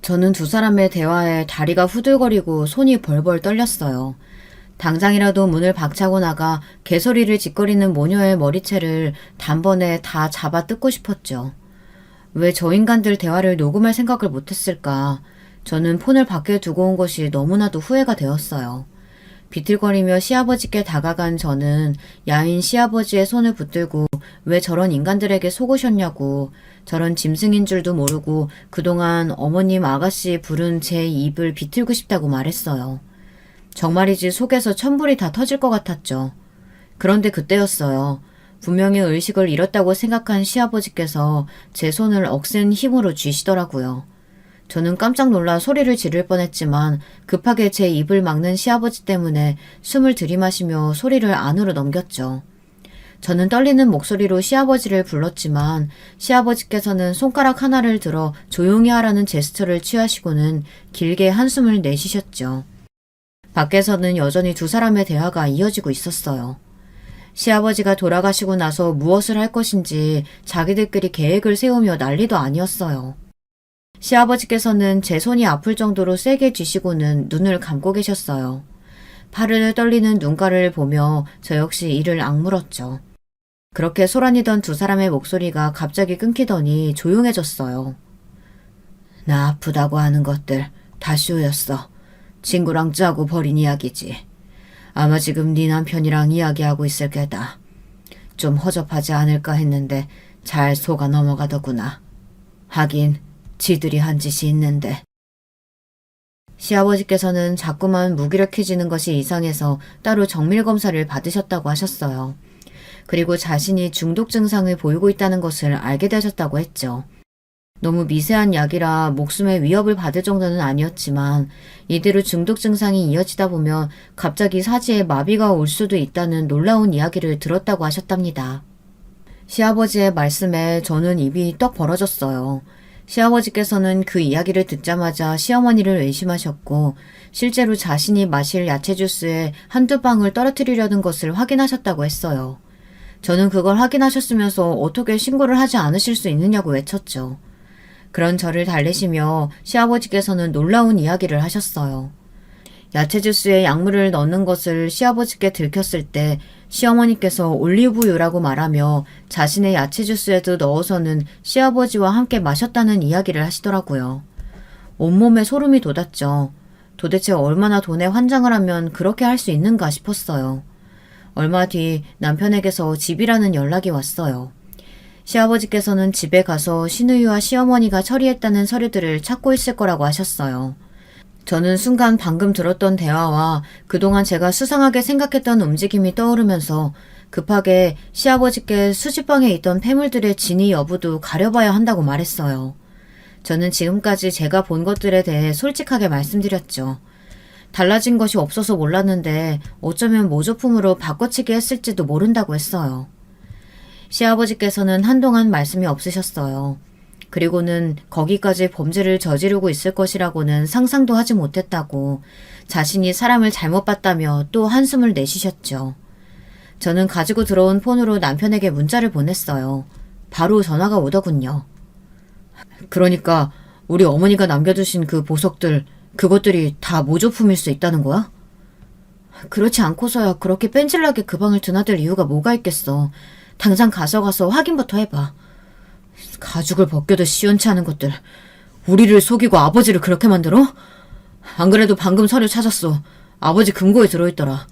저는 두 사람의 대화에 다리가 후들거리고 손이 벌벌 떨렸어요. 당장이라도 문을 박차고 나가 개소리를 짓거리는 모녀의 머리채를 단번에 다 잡아 뜯고 싶었죠. 왜 저 인간들 대화를 녹음할 생각을 못했을까? 저는 폰을 밖에 두고 온 것이 너무나도 후회가 되었어요. 비틀거리며 시아버지께 다가간 저는 야인 시아버지의 손을 붙들고 왜 저런 인간들에게 속으셨냐고, 저런 짐승인 줄도 모르고 그동안 어머님 아가씨 부른 제 입을 비틀고 싶다고 말했어요. 정말이지 속에서 천불이 다 터질 것 같았죠. 그런데 그때였어요. 분명히 의식을 잃었다고 생각한 시아버지께서 제 손을 억센 힘으로 쥐시더라고요. 저는 깜짝 놀라 소리를 지를 뻔했지만 급하게 제 입을 막는 시아버지 때문에 숨을 들이마시며 소리를 안으로 넘겼죠. 저는 떨리는 목소리로 시아버지를 불렀지만 시아버지께서는 손가락 하나를 들어 조용히 하라는 제스처를 취하시고는 길게 한숨을 내쉬셨죠. 밖에서는 여전히 두 사람의 대화가 이어지고 있었어요. 시아버지가 돌아가시고 나서 무엇을 할 것인지 자기들끼리 계획을 세우며 난리도 아니었어요. 시아버지께서는 제 손이 아플 정도로 세게 쥐시고는 눈을 감고 계셨어요. 파르르 떨리는 눈가를 보며 저 역시 이를 악물었죠. 그렇게 소란이던 두 사람의 목소리가 갑자기 끊기더니 조용해졌어요. 나 아프다고 하는 것들 다 쇼였어. 친구랑 짜고 버린 이야기지. 아마 지금 네 남편이랑 이야기하고 있을 게다. 좀 허접하지 않을까 했는데 잘 속아 넘어가더구나. 하긴 지들이 한 짓이 있는데. 시아버지께서는 자꾸만 무기력해지는 것이 이상해서 따로 정밀검사를 받으셨다고 하셨어요. 그리고 자신이 중독 증상을 보이고 있다는 것을 알게 되셨다고 했죠. 너무 미세한 약이라 목숨에 위협을 받을 정도는 아니었지만 이대로 중독 증상이 이어지다 보면 갑자기 사지에 마비가 올 수도 있다는 놀라운 이야기를 들었다고 하셨답니다. 시아버지의 말씀에 저는 입이 떡 벌어졌어요. 시아버지께서는 그 이야기를 듣자마자 시어머니를 의심하셨고 실제로 자신이 마실 야채 주스에 한두 방울 떨어뜨리려는 것을 확인하셨다고 했어요. 저는 그걸 확인하셨으면서 어떻게 신고를 하지 않으실 수 있느냐고 외쳤죠. 그런 저를 달래시며 시아버지께서는 놀라운 이야기를 하셨어요. 야채 주스에 약물을 넣는 것을 시아버지께 들켰을 때 시어머니께서 올리브유라고 말하며 자신의 야채 주스에도 넣어서는 시아버지와 함께 마셨다는 이야기를 하시더라고요. 온몸에 소름이 돋았죠. 도대체 얼마나 돈에 환장을 하면 그렇게 할 수 있는가 싶었어요. 얼마 뒤 남편에게서 집이라는 연락이 왔어요. 시아버지께서는 집에 가서 신우이와 시어머니가 처리했다는 서류들을 찾고 있을 거라고 하셨어요. 저는 순간 방금 들었던 대화와 그동안 제가 수상하게 생각했던 움직임이 떠오르면서 급하게 시아버지께 수지방에 있던 폐물들의 진위 여부도 가려봐야 한다고 말했어요. 저는 지금까지 제가 본 것들에 대해 솔직하게 말씀드렸죠. 달라진 것이 없어서 몰랐는데 어쩌면 모조품으로 바꿔치기 했을지도 모른다고 했어요. 시아버지께서는 한동안 말씀이 없으셨어요. 그리고는 거기까지 범죄를 저지르고 있을 것이라고는 상상도 하지 못했다고 자신이 사람을 잘못 봤다며 또 한숨을 내쉬셨죠. 저는 가지고 들어온 폰으로 남편에게 문자를 보냈어요. 바로 전화가 오더군요. 그러니까 우리 어머니가 남겨두신 그 보석들, 그것들이 다 모조품일 수 있다는 거야? 그렇지 않고서야 그렇게 뺀질나게 그 방을 드나들 이유가 뭐가 있겠어. 당장 가서 확인부터 해봐. 가죽을 벗겨도 시원치 않은 것들. 우리를 속이고 아버지를 그렇게 만들어? 안 그래도 방금 서류 찾았어. 아버지 금고에 들어있더라.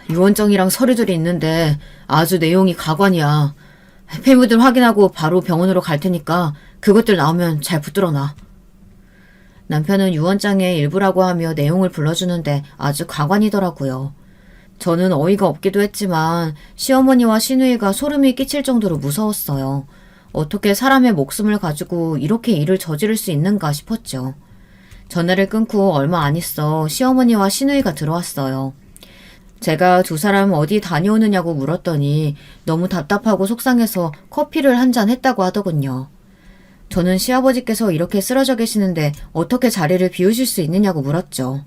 유언장이랑 서류들이 있는데 아주 내용이 가관이야. 폐물들 확인하고 바로 병원으로 갈 테니까 그것들 나오면 잘 붙들어놔. 남편은 유언장의 일부라고 하며 내용을 불러주는데 아주 가관이더라고요. 저는 어이가 없기도 했지만 시어머니와 시누이가 소름이 끼칠 정도로 무서웠어요. 어떻게 사람의 목숨을 가지고 이렇게 일을 저지를 수 있는가 싶었죠. 전화를 끊고 얼마 안 있어 시어머니와 시누이가 들어왔어요. 제가 두 사람 어디 다녀오느냐고 물었더니 너무 답답하고 속상해서 커피를 한 잔 했다고 하더군요. 저는 시아버지께서 이렇게 쓰러져 계시는데 어떻게 자리를 비우실 수 있느냐고 물었죠.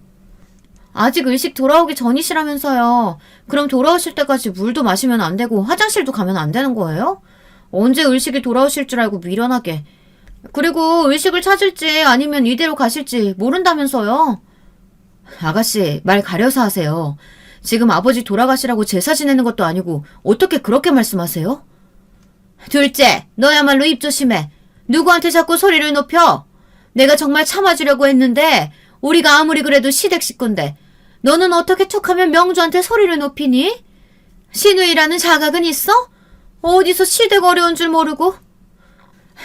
아직 의식 돌아오기 전이시라면서요. 그럼 돌아오실 때까지 물도 마시면 안 되고 화장실도 가면 안 되는 거예요? 언제 의식이 돌아오실 줄 알고 미련하게. 그리고 의식을 찾을지 아니면 이대로 가실지 모른다면서요. 아가씨, 말 가려서 하세요. 지금 아버지 돌아가시라고 제사 지내는 것도 아니고 어떻게 그렇게 말씀하세요? 둘째, 너야말로 입 조심해. 누구한테 자꾸 소리를 높여? 내가 정말 참아주려고 했는데 우리가 아무리 그래도 시댁 식구인데 너는 어떻게 툭하면 명주한테 소리를 높이니? 시누이라는 자각은 있어? 어디서 시댁 어려운 줄 모르고?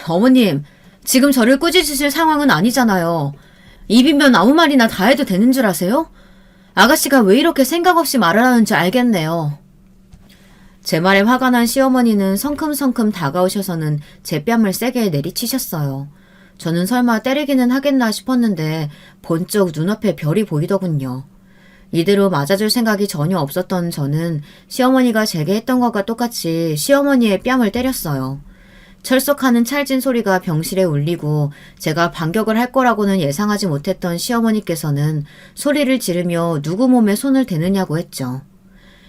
어머님, 지금 저를 꾸짖으실 상황은 아니잖아요. 입이면 아무 말이나 다 해도 되는 줄 아세요? 아가씨가 왜 이렇게 생각 없이 말을 하는지 알겠네요. 제 말에 화가 난 시어머니는 성큼성큼 다가오셔서는 제 뺨을 세게 내리치셨어요. 저는 설마 때리기는 하겠나 싶었는데 번쩍 눈앞에 별이 보이더군요. 이대로 맞아줄 생각이 전혀 없었던 저는 시어머니가 제게 했던 것과 똑같이 시어머니의 뺨을 때렸어요. 철썩하는 찰진 소리가 병실에 울리고 제가 반격을 할 거라고는 예상하지 못했던 시어머니께서는 소리를 지르며 누구 몸에 손을 대느냐고 했죠.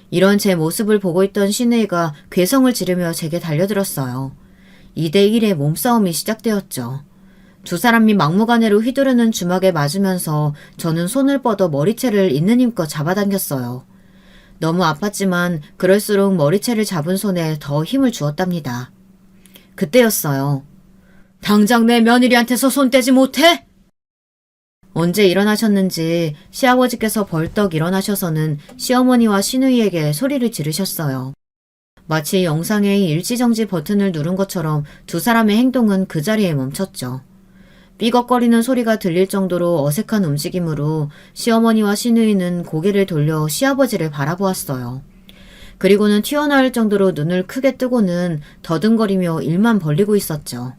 이런 제 모습을 보고 있던 시누이가 괴성을 지르며 제게 달려들었어요. 2대1의 몸싸움이 시작되었죠. 두 사람이 막무가내로 휘두르는 주먹에 맞으면서 저는 손을 뻗어 머리채를 있는 힘껏 잡아당겼어요. 너무 아팠지만 그럴수록 머리채를 잡은 손에 더 힘을 주었답니다. 그때였어요. 당장 내 며느리한테서 손 떼지 못해? 언제 일어나셨는지 시아버지께서 벌떡 일어나셔서는 시어머니와 시누이에게 소리를 지르셨어요. 마치 영상의 일지정지 버튼을 누른 것처럼 두 사람의 행동은 그 자리에 멈췄죠. 삐걱거리는 소리가 들릴 정도로 어색한 움직임으로 시어머니와 시누이는 고개를 돌려 시아버지를 바라보았어요. 그리고는 튀어나올 정도로 눈을 크게 뜨고는 더듬거리며 입만 벌리고 있었죠.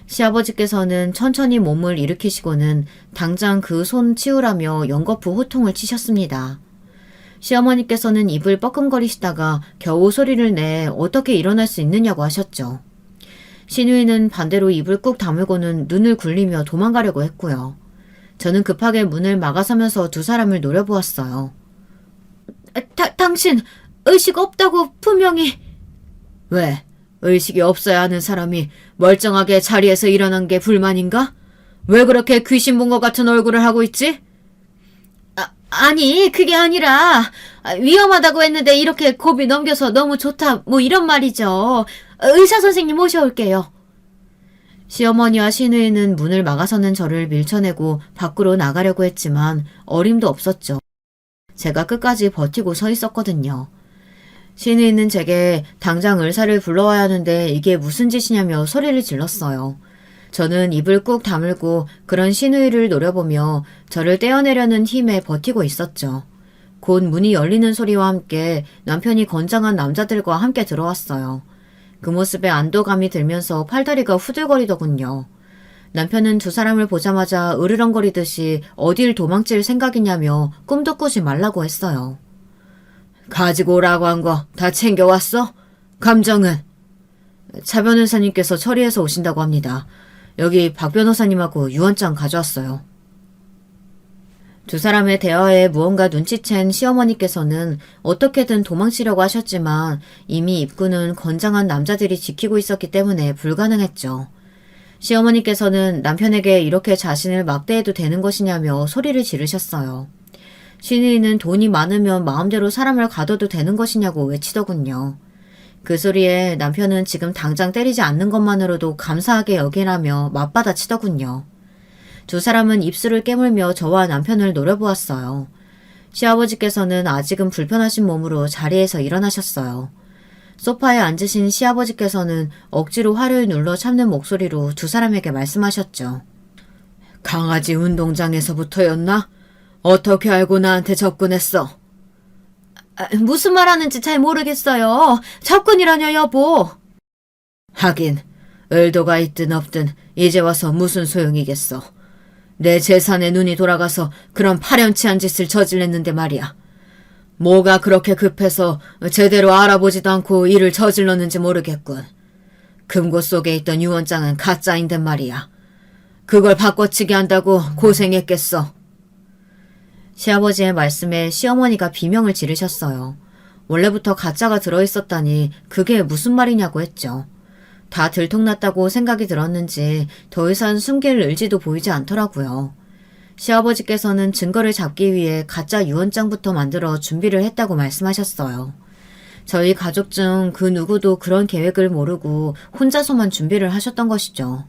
시아버지께서는 천천히 몸을 일으키시고는 당장 그 손 치우라며 연거푸 호통을 치셨습니다. 시어머니께서는 입을 뻐끔거리시다가 겨우 소리를 내 어떻게 일어날 수 있느냐고 하셨죠. 시누이는 반대로 입을 꾹 다물고는 눈을 굴리며 도망가려고 했고요. 저는 급하게 문을 막아서면서 두 사람을 노려보았어요. 당신 의식 없다고 분명히... 왜? 의식이 없어야 하는 사람이 멀쩡하게 자리에서 일어난 게 불만인가? 왜 그렇게 귀신 본 것 같은 얼굴을 하고 있지? 아니, 그게 아니라 위험하다고 했는데 이렇게 고비 넘겨서 너무 좋다, 뭐 이런 말이죠. 의사 선생님 모셔올게요. 시어머니와 시누이는 문을 막아서는 저를 밀쳐내고 밖으로 나가려고 했지만 어림도 없었죠. 제가 끝까지 버티고 서 있었거든요. 시누이는 제게 당장 의사를 불러와야 하는데 이게 무슨 짓이냐며 소리를 질렀어요. 저는 입을 꾹 다물고 그런 시누이를 노려보며 저를 떼어내려는 힘에 버티고 있었죠. 곧 문이 열리는 소리와 함께 남편이 건장한 남자들과 함께 들어왔어요. 그 모습에 안도감이 들면서 팔다리가 후들거리더군요. 남편은 두 사람을 보자마자 으르렁거리듯이 어딜 도망칠 생각이냐며 꿈도 꾸지 말라고 했어요. 가지고 오라고 한 거 다 챙겨왔어? 감정은? 차 변호사님께서 처리해서 오신다고 합니다. 여기 박 변호사님하고 유언장 가져왔어요. 두 사람의 대화에 무언가 눈치챈 시어머니께서는 어떻게든 도망치려고 하셨지만 이미 입구는 건장한 남자들이 지키고 있었기 때문에 불가능했죠. 시어머니께서는 남편에게 이렇게 자신을 막대해도 되는 것이냐며 소리를 지르셨어요. 시누이는 돈이 많으면 마음대로 사람을 가둬도 되는 것이냐고 외치더군요. 그 소리에 남편은 지금 당장 때리지 않는 것만으로도 감사하게 여기라며 맞받아치더군요. 두 사람은 입술을 깨물며 저와 남편을 노려보았어요. 시아버지께서는 아직은 불편하신 몸으로 자리에서 일어나셨어요. 소파에 앉으신 시아버지께서는 억지로 화를 눌러 참는 목소리로 두 사람에게 말씀하셨죠. 강아지 운동장에서부터였나? 어떻게 알고 나한테 접근했어? 무슨 말 하는지 잘 모르겠어요. 접근이라뇨, 여보. 하긴 의도가 있든 없든 이제 와서 무슨 소용이겠어. 내 재산에 눈이 돌아가서 그런 파렴치한 짓을 저질렀는데 말이야. 뭐가 그렇게 급해서 제대로 알아보지도 않고 일을 저질렀는지 모르겠군. 금고 속에 있던 유언장은 가짜인데 말이야. 그걸 바꿔치기 한다고 고생했겠어. 시아버지의 말씀에 시어머니가 비명을 지르셨어요. 원래부터 가짜가 들어있었다니 그게 무슨 말이냐고 했죠. 다 들통났다고 생각이 들었는지 더 이상 숨길 의지도 보이지 않더라고요. 시아버지께서는 증거를 잡기 위해 가짜 유언장부터 만들어 준비를 했다고 말씀하셨어요. 저희 가족 중 그 누구도 그런 계획을 모르고 혼자서만 준비를 하셨던 것이죠.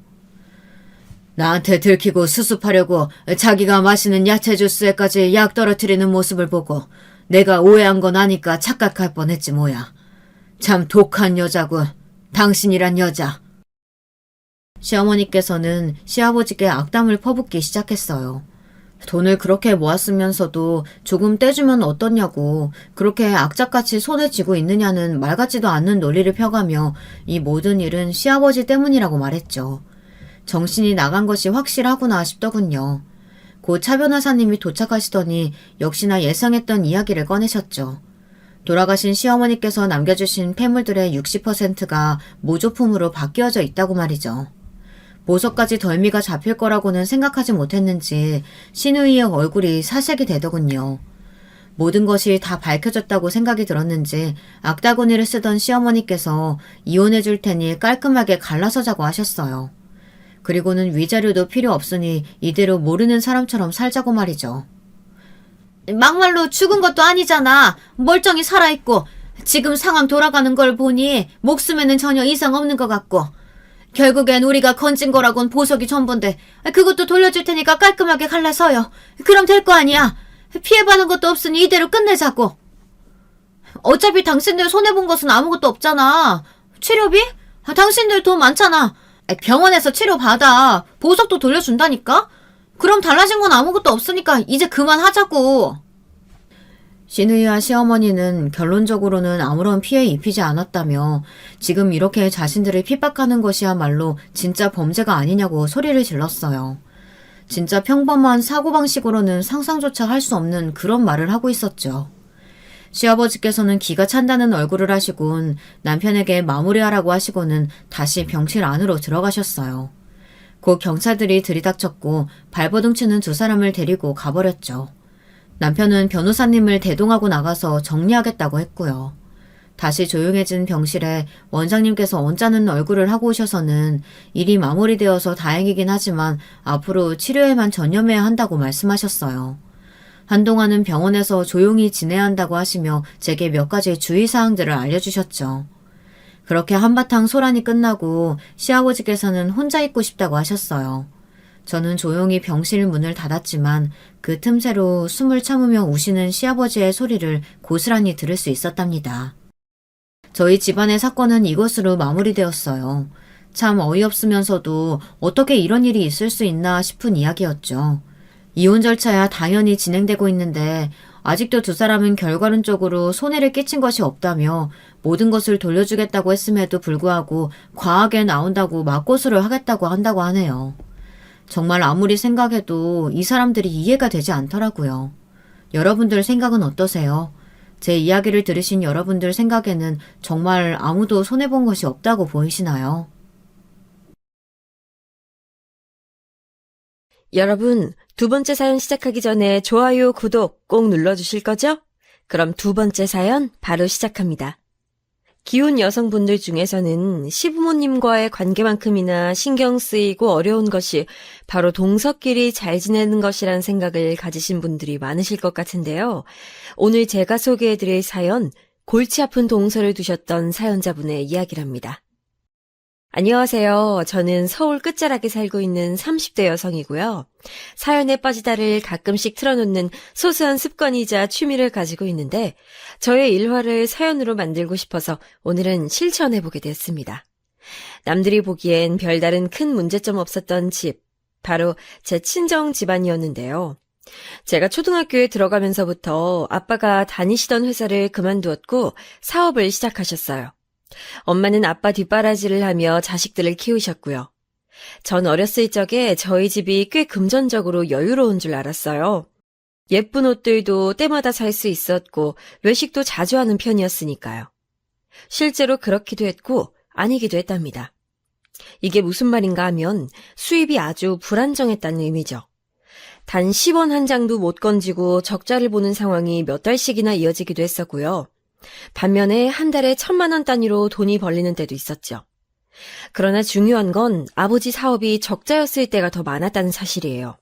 나한테 들키고 수습하려고 자기가 마시는 야채 주스에까지 약 떨어뜨리는 모습을 보고 내가 오해한 건 아니까 착각할 뻔했지 뭐야. 참 독한 여자군. 당신이란 여자. 시어머니께서는 시아버지께 악담을 퍼붓기 시작했어요. 돈을 그렇게 모았으면서도 조금 떼주면 어떻냐고 그렇게 악착같이 손에 쥐고 있느냐는 말 같지도 않는 논리를 펴가며 이 모든 일은 시아버지 때문이라고 말했죠. 정신이 나간 것이 확실하구나 싶더군요. 곧 차 변호사님이 도착하시더니 역시나 예상했던 이야기를 꺼내셨죠. 돌아가신 시어머니께서 남겨주신 폐물들의 60%가 모조품으로 바뀌어져 있다고 말이죠. 보석까지 덜미가 잡힐 거라고는 생각하지 못했는지 시누이의 얼굴이 사색이 되더군요. 모든 것이 다 밝혀졌다고 생각이 들었는지 악다구니를 쓰던 시어머니께서 이혼해 줄 테니 깔끔하게 갈라서 자고 하셨어요. 그리고는 위자료도 필요 없으니 이대로 모르는 사람처럼 살자고 말이죠. 막말로 죽은 것도 아니잖아. 멀쩡히 살아있고 지금 상황 돌아가는 걸 보니 목숨에는 전혀 이상 없는 것 같고 결국엔 우리가 건진 거라곤 보석이 전부인데 그것도 돌려줄 테니까 깔끔하게 갈라서요. 그럼 될 거 아니야. 피해받은 것도 없으니 이대로 끝내자고. 어차피 당신들 손해본 것은 아무것도 없잖아. 치료비? 당신들 돈 많잖아. 병원에서 치료받아. 보석도 돌려준다니까? 그럼 달라진 건 아무것도 없으니까 이제 그만하자고. 시누이와 시어머니는 결론적으로는 아무런 피해 입히지 않았다며 지금 이렇게 자신들을 핍박하는 것이야말로 진짜 범죄가 아니냐고 소리를 질렀어요. 진짜 평범한 사고방식으로는 상상조차 할 수 없는 그런 말을 하고 있었죠. 시아버지께서는 기가 찬다는 얼굴을 하시곤 남편에게 마무리하라고 하시고는 다시 병실 안으로 들어가셨어요. 곧 경찰들이 들이닥쳤고 발버둥 치는 두 사람을 데리고 가버렸죠. 남편은 변호사님을 대동하고 나가서 정리하겠다고 했고요. 다시 조용해진 병실에 원장님께서 언짢은 얼굴을 하고 오셔서는 일이 마무리되어서 다행이긴 하지만 앞으로 치료에만 전념해야 한다고 말씀하셨어요. 한동안은 병원에서 조용히 지내야 한다고 하시며 제게 몇 가지 주의사항들을 알려주셨죠. 그렇게 한바탕 소란이 끝나고 시아버지께서는 혼자 있고 싶다고 하셨어요. 저는 조용히 병실 문을 닫았지만 그 틈새로 숨을 참으며 우시는 시아버지의 소리를 고스란히 들을 수 있었답니다. 저희 집안의 사건은 이것으로 마무리되었어요. 참 어이없으면서도 어떻게 이런 일이 있을 수 있나 싶은 이야기였죠. 이혼 절차야 당연히 진행되고 있는데 아직도 두 사람은 결과론적으로 손해를 끼친 것이 없다며 모든 것을 돌려주겠다고 했음에도 불구하고 과하게 나온다고 맞고소를 하겠다고 한다고 하네요. 정말 아무리 생각해도 이 사람들이 이해가 되지 않더라고요. 여러분들 생각은 어떠세요? 제 이야기를 들으신 여러분들 생각에는 정말 아무도 손해본 것이 없다고 보이시나요? 여러분, 두 번째 사연 시작하기 전에 좋아요, 구독 꼭 눌러주실 거죠? 그럼 두 번째 사연 바로 시작합니다. 기혼 여성분들 중에서는 시부모님과의 관계만큼이나 신경 쓰이고 어려운 것이 바로 동서끼리 잘 지내는 것이란 생각을 가지신 분들이 많으실 것 같은데요. 오늘 제가 소개해드릴 사연, 골치 아픈 동서를 두셨던 사연자분의 이야기랍니다. 안녕하세요. 저는 서울 끝자락에 살고 있는 30대 여성이고요. 사연에 빠지다를 가끔씩 틀어놓는 소소한 습관이자 취미를 가지고 있는데 저의 일화를 사연으로 만들고 싶어서 오늘은 실천해보게 됐습니다. 남들이 보기엔 별다른 큰 문제점 없었던 집, 바로 제 친정 집안이었는데요. 제가 초등학교에 들어가면서부터 아빠가 다니시던 회사를 그만두었고 사업을 시작하셨어요. 엄마는 아빠 뒷바라지를 하며 자식들을 키우셨고요. 전 어렸을 적에 저희 집이 꽤 금전적으로 여유로운 줄 알았어요. 예쁜 옷들도 때마다 살 수 있었고 외식도 자주 하는 편이었으니까요. 실제로 그렇기도 했고 아니기도 했답니다. 이게 무슨 말인가 하면 수입이 아주 불안정했다는 의미죠. 단 10원 한 장도 못 건지고 적자를 보는 상황이 몇 달씩이나 이어지기도 했었고요. 반면에 한 달에 1,000만 원 단위로 돈이 벌리는 때도 있었죠. 그러나 중요한 건 아버지 사업이 적자였을 때가 더 많았다는 사실이에요.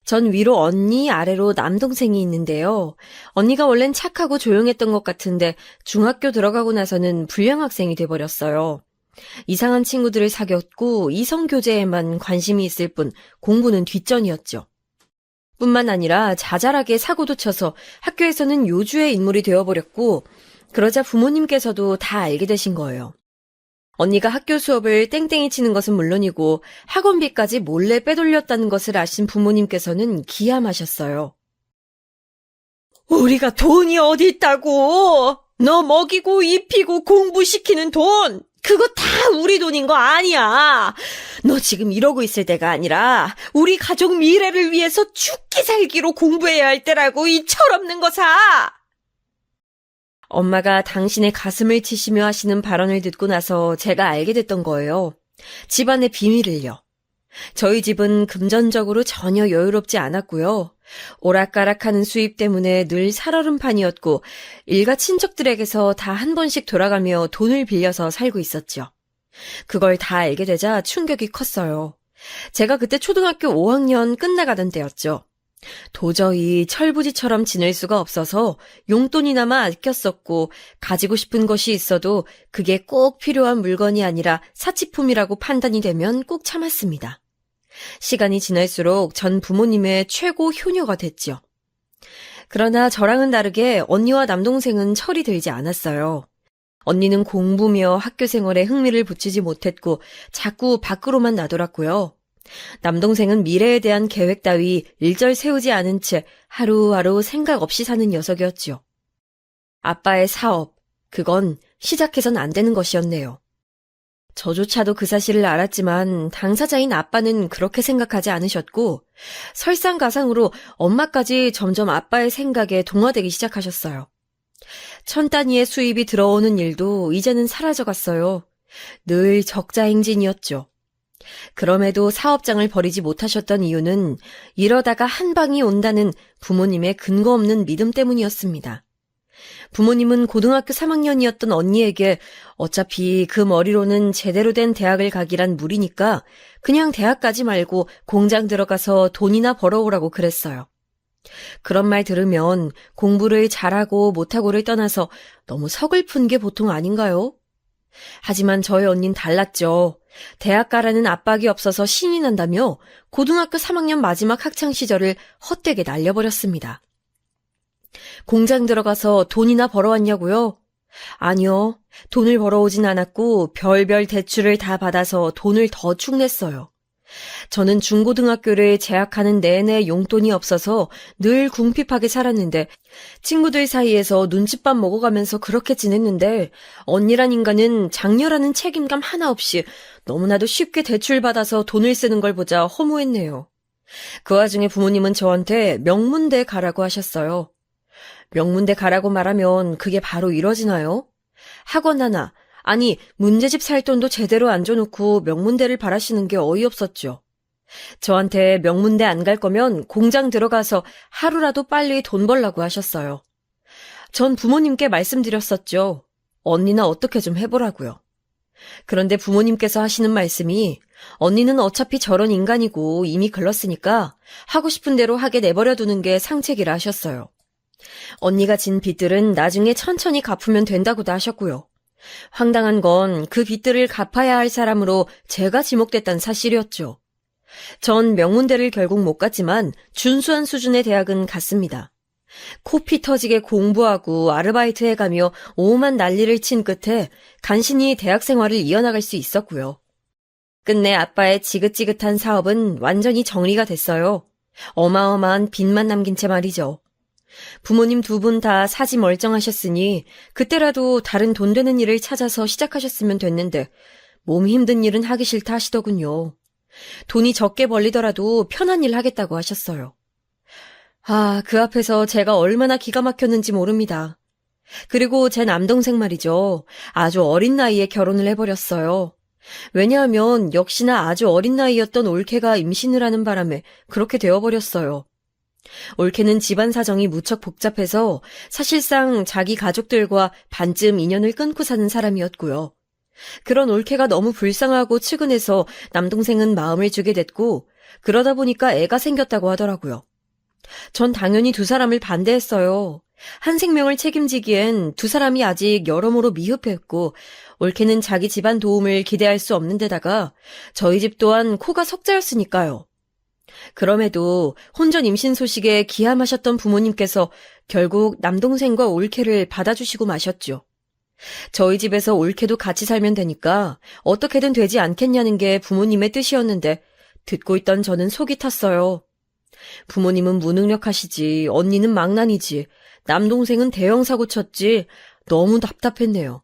전 위로 언니, 아래로 남동생이 있는데요. 언니가 원래는 착하고 조용했던 것 같은데 중학교 들어가고 나서는 불량 학생이 돼버렸어요. 이상한 친구들을 사귀었고 이성교제에만 관심이 있을 뿐 공부는 뒷전이었죠. 뿐만 아니라 자잘하게 사고도 쳐서 학교에서는 요주의 인물이 되어버렸고 그러자 부모님께서도 다 알게 되신 거예요. 언니가 학교 수업을 땡땡이 치는 것은 물론이고 학원비까지 몰래 빼돌렸다는 것을 아신 부모님께서는 기함하셨어요. 우리가 돈이 어디 있다고? 너 먹이고 입히고 공부시키는 돈! 그거 다 우리 돈인 거 아니야. 너 지금 이러고 있을 때가 아니라 우리 가족 미래를 위해서 죽기 살기로 공부해야 할 때라고 이 철없는 거사. 엄마가 당신의 가슴을 치시며 하시는 발언을 듣고 나서 제가 알게 됐던 거예요. 집안의 비밀을요. 저희 집은 금전적으로 전혀 여유롭지 않았고요. 오락가락하는 수입 때문에 늘 살얼음판이었고 일가 친척들에게서 다 한 번씩 돌아가며 돈을 빌려서 살고 있었죠. 그걸 다 알게 되자 충격이 컸어요. 제가 그때 초등학교 5학년 끝나가던 때였죠. 도저히 철부지처럼 지낼 수가 없어서 용돈이나마 아꼈었고 가지고 싶은 것이 있어도 그게 꼭 필요한 물건이 아니라 사치품이라고 판단이 되면 꼭 참았습니다. 시간이 지날수록 전 부모님의 최고 효녀가 됐죠. 그러나 저랑은 다르게 언니와 남동생은 철이 들지 않았어요. 언니는 공부며 학교 생활에 흥미를 붙이지 못했고 자꾸 밖으로만 나돌았고요. 남동생은 미래에 대한 계획 따위 일절 세우지 않은 채 하루하루 생각 없이 사는 녀석이었지요. 아빠의 사업, 그건 시작해선 안 되는 것이었네요. 저조차도 그 사실을 알았지만 당사자인 아빠는 그렇게 생각하지 않으셨고 설상가상으로 엄마까지 점점 아빠의 생각에 동화되기 시작하셨어요. 1,000단위의 수입이 들어오는 일도 이제는 사라져갔어요. 늘 적자 행진이었죠. 그럼에도 사업장을 버리지 못하셨던 이유는 이러다가 한 방이 온다는 부모님의 근거 없는 믿음 때문이었습니다. 부모님은 고등학교 3학년이었던 언니에게 어차피 그 머리로는 제대로 된 대학을 가기란 무리니까 그냥 대학 가지 말고 공장 들어가서 돈이나 벌어오라고 그랬어요. 그런 말 들으면 공부를 잘하고 못하고를 떠나서 너무 서글픈 게 보통 아닌가요? 하지만 저희 언닌 달랐죠. 대학 가라는 압박이 없어서 신이 난다며 고등학교 3학년 마지막 학창 시절을 헛되게 날려버렸습니다. 공장 들어가서 돈이나 벌어왔냐고요? 아니요. 돈을 벌어오진 않았고 별별 대출을 다 받아서 돈을 더 축냈어요. 저는 중고등학교를 재학하는 내내 용돈이 없어서 늘 궁핍하게 살았는데 친구들 사이에서 눈칫밥 먹어가면서 그렇게 지냈는데 언니란 인간은 장녀라는 책임감 하나 없이 너무나도 쉽게 대출받아서 돈을 쓰는 걸 보자 허무했네요. 그 와중에 부모님은 저한테 명문대 가라고 하셨어요. 명문대 가라고 말하면 그게 바로 이뤄지나요? 학원 하나, 아니 문제집 살 돈도 제대로 안 줘놓고 명문대를 바라시는 게 어이없었죠. 저한테 명문대 안 갈 거면 공장 들어가서 하루라도 빨리 돈 벌라고 하셨어요. 전 부모님께 말씀드렸었죠. 언니나 어떻게 좀 해보라고요. 그런데 부모님께서 하시는 말씀이 언니는 어차피 저런 인간이고 이미 글렀으니까 하고 싶은 대로 하게 내버려 두는 게 상책이라 하셨어요. 언니가 진 빚들은 나중에 천천히 갚으면 된다고도 하셨고요. 황당한 건 그 빚들을 갚아야 할 사람으로 제가 지목됐다는 사실이었죠. 전 명문대를 결국 못 갔지만 준수한 수준의 대학은 갔습니다. 코피 터지게 공부하고 아르바이트 해가며 오만 난리를 친 끝에 간신히 대학 생활을 이어나갈 수 있었고요. 끝내 아빠의 지긋지긋한 사업은 완전히 정리가 됐어요. 어마어마한 빚만 남긴 채 말이죠. 부모님 두 분 다 사지 멀쩡하셨으니 그때라도 다른 돈 되는 일을 찾아서 시작하셨으면 됐는데 몸 힘든 일은 하기 싫다 하시더군요. 돈이 적게 벌리더라도 편한 일 하겠다고 하셨어요. 그 앞에서 제가 얼마나 기가 막혔는지 모릅니다. 그리고 제 남동생 말이죠. 아주 어린 나이에 결혼을 해버렸어요. 왜냐하면 역시나 아주 어린 나이였던 올케가 임신을 하는 바람에 그렇게 되어버렸어요. 올케는 집안 사정이 무척 복잡해서 사실상 자기 가족들과 반쯤 인연을 끊고 사는 사람이었고요. 그런 올케가 너무 불쌍하고 측은해서 남동생은 마음을 주게 됐고 그러다 보니까 애가 생겼다고 하더라고요. 전 당연히 두 사람을 반대했어요. 한 생명을 책임지기엔 두 사람이 아직 여러모로 미흡했고 올케는 자기 집안 도움을 기대할 수 없는 데다가 저희 집 또한 코가 석자였으니까요. 그럼에도 혼전 임신 소식에 기함하셨던 부모님께서 결국 남동생과 올케를 받아주시고 마셨죠. 저희 집에서 올케도 같이 살면 되니까 어떻게든 되지 않겠냐는 게 부모님의 뜻이었는데 듣고 있던 저는 속이 탔어요. 부모님은 무능력하시지, 언니는 망난이지, 남동생은 대형사고 쳤지, 너무 답답했네요.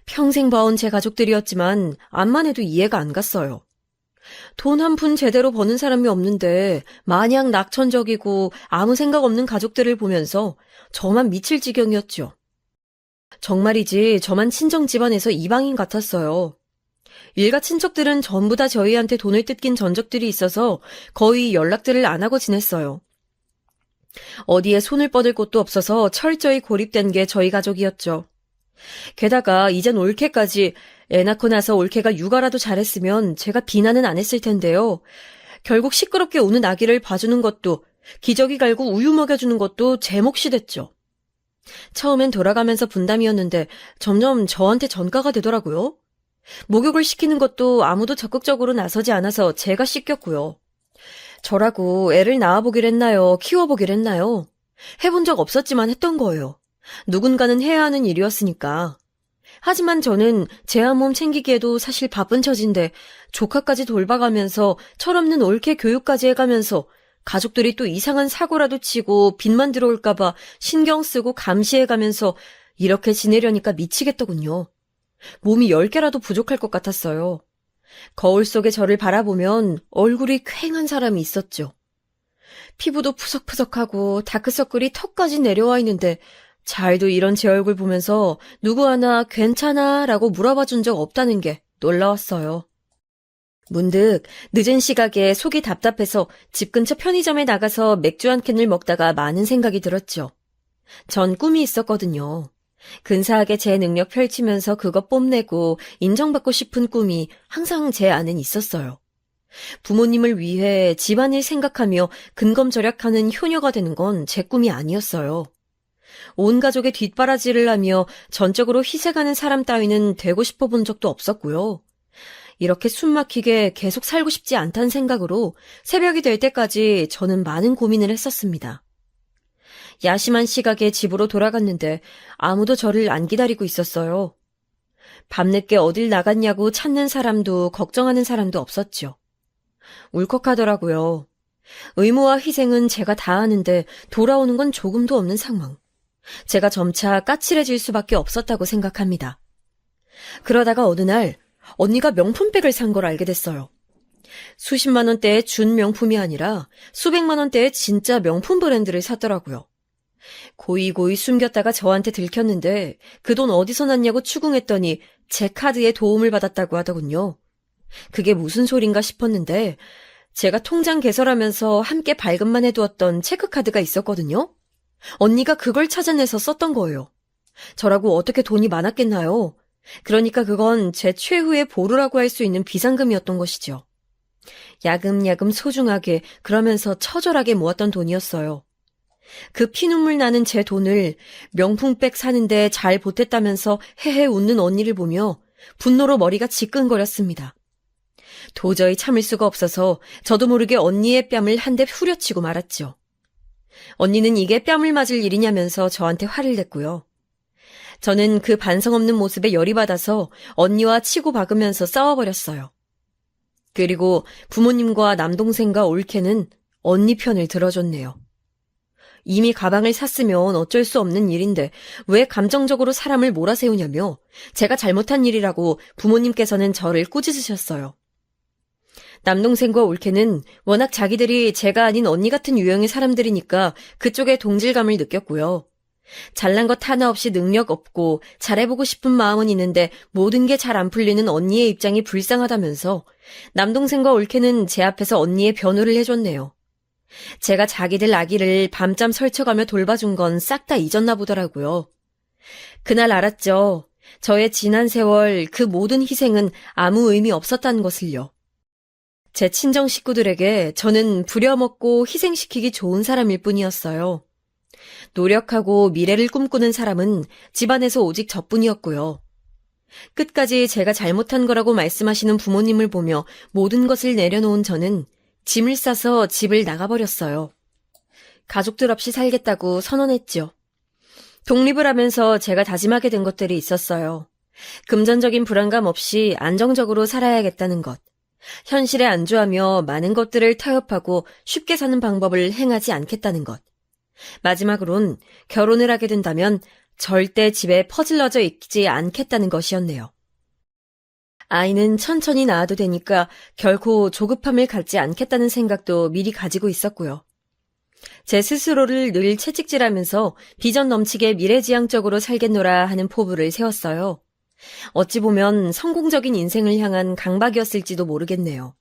평생 봐온 제 가족들이었지만 암만 해도 이해가 안 갔어요. 돈 한 푼 제대로 버는 사람이 없는데 마냥 낙천적이고 아무 생각 없는 가족들을 보면서 저만 미칠 지경이었죠. 정말이지 저만 친정 집안에서 이방인 같았어요. 일가 친척들은 전부 다 저희한테 돈을 뜯긴 전적들이 있어서 거의 연락들을 안 하고 지냈어요. 어디에 손을 뻗을 곳도 없어서 철저히 고립된 게 저희 가족이었죠. 게다가 이젠 올케까지 애 낳고 나서 올케가 육아라도 잘했으면 제가 비난은 안 했을 텐데요. 결국 시끄럽게 우는 아기를 봐주는 것도 기저귀 갈고 우유 먹여주는 것도 제 몫이 됐죠. 처음엔 돌아가면서 분담이었는데 점점 저한테 전가가 되더라고요. 목욕을 시키는 것도 아무도 적극적으로 나서지 않아서 제가 씻겼고요. 저라고 애를 낳아보길 했나요? 키워보길 했나요? 해본 적 없었지만 했던 거예요. 누군가는 해야 하는 일이었으니까. 하지만 저는 제 한 몸 챙기기에도 사실 바쁜 처진데 조카까지 돌봐가면서 철없는 올케 교육까지 해가면서 가족들이 또 이상한 사고라도 치고 빚만 들어올까봐 신경 쓰고 감시해가면서 이렇게 지내려니까 미치겠더군요. 몸이 10개라도 부족할 것 같았어요. 거울 속에 저를 바라보면 얼굴이 퀭한 사람이 있었죠. 피부도 푸석푸석하고 다크서클이 턱까지 내려와 있는데 잘도 이런 제 얼굴 보면서 누구 하나 괜찮아? 라고 물어봐 준 적 없다는 게 놀라웠어요. 문득 늦은 시각에 속이 답답해서 집 근처 편의점에 나가서 맥주 한 캔을 먹다가 많은 생각이 들었죠. 전 꿈이 있었거든요. 근사하게 제 능력 펼치면서 그거 뽐내고 인정받고 싶은 꿈이 항상 제 안엔 있었어요. 부모님을 위해 집안일 생각하며 근검절약하는 효녀가 되는 건 제 꿈이 아니었어요. 온 가족의 뒷바라지를 하며 전적으로 희생하는 사람 따위는 되고 싶어 본 적도 없었고요. 이렇게 숨막히게 계속 살고 싶지 않다는 생각으로 새벽이 될 때까지 저는 많은 고민을 했었습니다. 야심한 시각에 집으로 돌아갔는데 아무도 저를 안 기다리고 있었어요. 밤늦게 어딜 나갔냐고 찾는 사람도 걱정하는 사람도 없었죠. 울컥하더라고요. 의무와 희생은 제가 다 하는데 돌아오는 건 조금도 없는 상황. 제가 점차 까칠해질 수밖에 없었다고 생각합니다. 그러다가 어느 날 언니가 명품백을 산 걸 알게 됐어요. 수십만 원대의 준 명품이 아니라 수백만 원대의 진짜 명품 브랜드를 샀더라고요. 고이고이 숨겼다가 저한테 들켰는데 그 돈 어디서 났냐고 추궁했더니 제 카드에 도움을 받았다고 하더군요. 그게 무슨 소린가 싶었는데 제가 통장 개설하면서 함께 발급만 해두었던 체크카드가 있었거든요. 언니가 그걸 찾아내서 썼던 거예요. 저라고 어떻게 돈이 많았겠나요? 그러니까 그건 제 최후의 보루라고 할 수 있는 비상금이었던 것이죠. 야금야금 소중하게 그러면서 처절하게 모았던 돈이었어요. 그 피눈물 나는 제 돈을 명품백 사는데 잘 보탰다면서 헤헤 웃는 언니를 보며 분노로 머리가 지끈거렸습니다. 도저히 참을 수가 없어서 저도 모르게 언니의 뺨을 한 대 후려치고 말았죠. 언니는 이게 뺨을 맞을 일이냐면서 저한테 화를 냈고요. 저는 그 반성 없는 모습에 열이 받아서 언니와 치고 박으면서 싸워버렸어요. 그리고 부모님과 남동생과 올케는 언니 편을 들어줬네요. 이미 가방을 샀으면 어쩔 수 없는 일인데 왜 감정적으로 사람을 몰아세우냐며 제가 잘못한 일이라고 부모님께서는 저를 꾸짖으셨어요. 남동생과 올케는 워낙 자기들이 제가 아닌 언니 같은 유형의 사람들이니까 그쪽에 동질감을 느꼈고요. 잘난 것 하나 없이 능력 없고 잘해보고 싶은 마음은 있는데 모든 게 잘 안 풀리는 언니의 입장이 불쌍하다면서 남동생과 올케는 제 앞에서 언니의 변호를 해줬네요. 제가 자기들 아기를 밤잠 설쳐가며 돌봐준 건 싹 다 잊었나 보더라고요. 그날 알았죠. 저의 지난 세월 그 모든 희생은 아무 의미 없었다는 것을요. 제 친정 식구들에게 저는 부려먹고 희생시키기 좋은 사람일 뿐이었어요. 노력하고 미래를 꿈꾸는 사람은 집안에서 오직 저뿐이었고요. 끝까지 제가 잘못한 거라고 말씀하시는 부모님을 보며 모든 것을 내려놓은 저는 짐을 싸서 집을 나가버렸어요. 가족들 없이 살겠다고 선언했죠. 독립을 하면서 제가 다짐하게 된 것들이 있었어요. 금전적인 불안감 없이 안정적으로 살아야겠다는 것. 현실에 안주하며 많은 것들을 타협하고 쉽게 사는 방법을 행하지 않겠다는 것. 마지막으론 결혼을 하게 된다면 절대 집에 퍼질러져 있지 않겠다는 것이었네요. 아이는 천천히 낳아도 되니까 결코 조급함을 갖지 않겠다는 생각도 미리 가지고 있었고요. 제 스스로를 늘 채찍질하면서 비전 넘치게 미래지향적으로 살겠노라 하는 포부를 세웠어요. 어찌 보면 성공적인 인생을 향한 강박이었을지도 모르겠네요.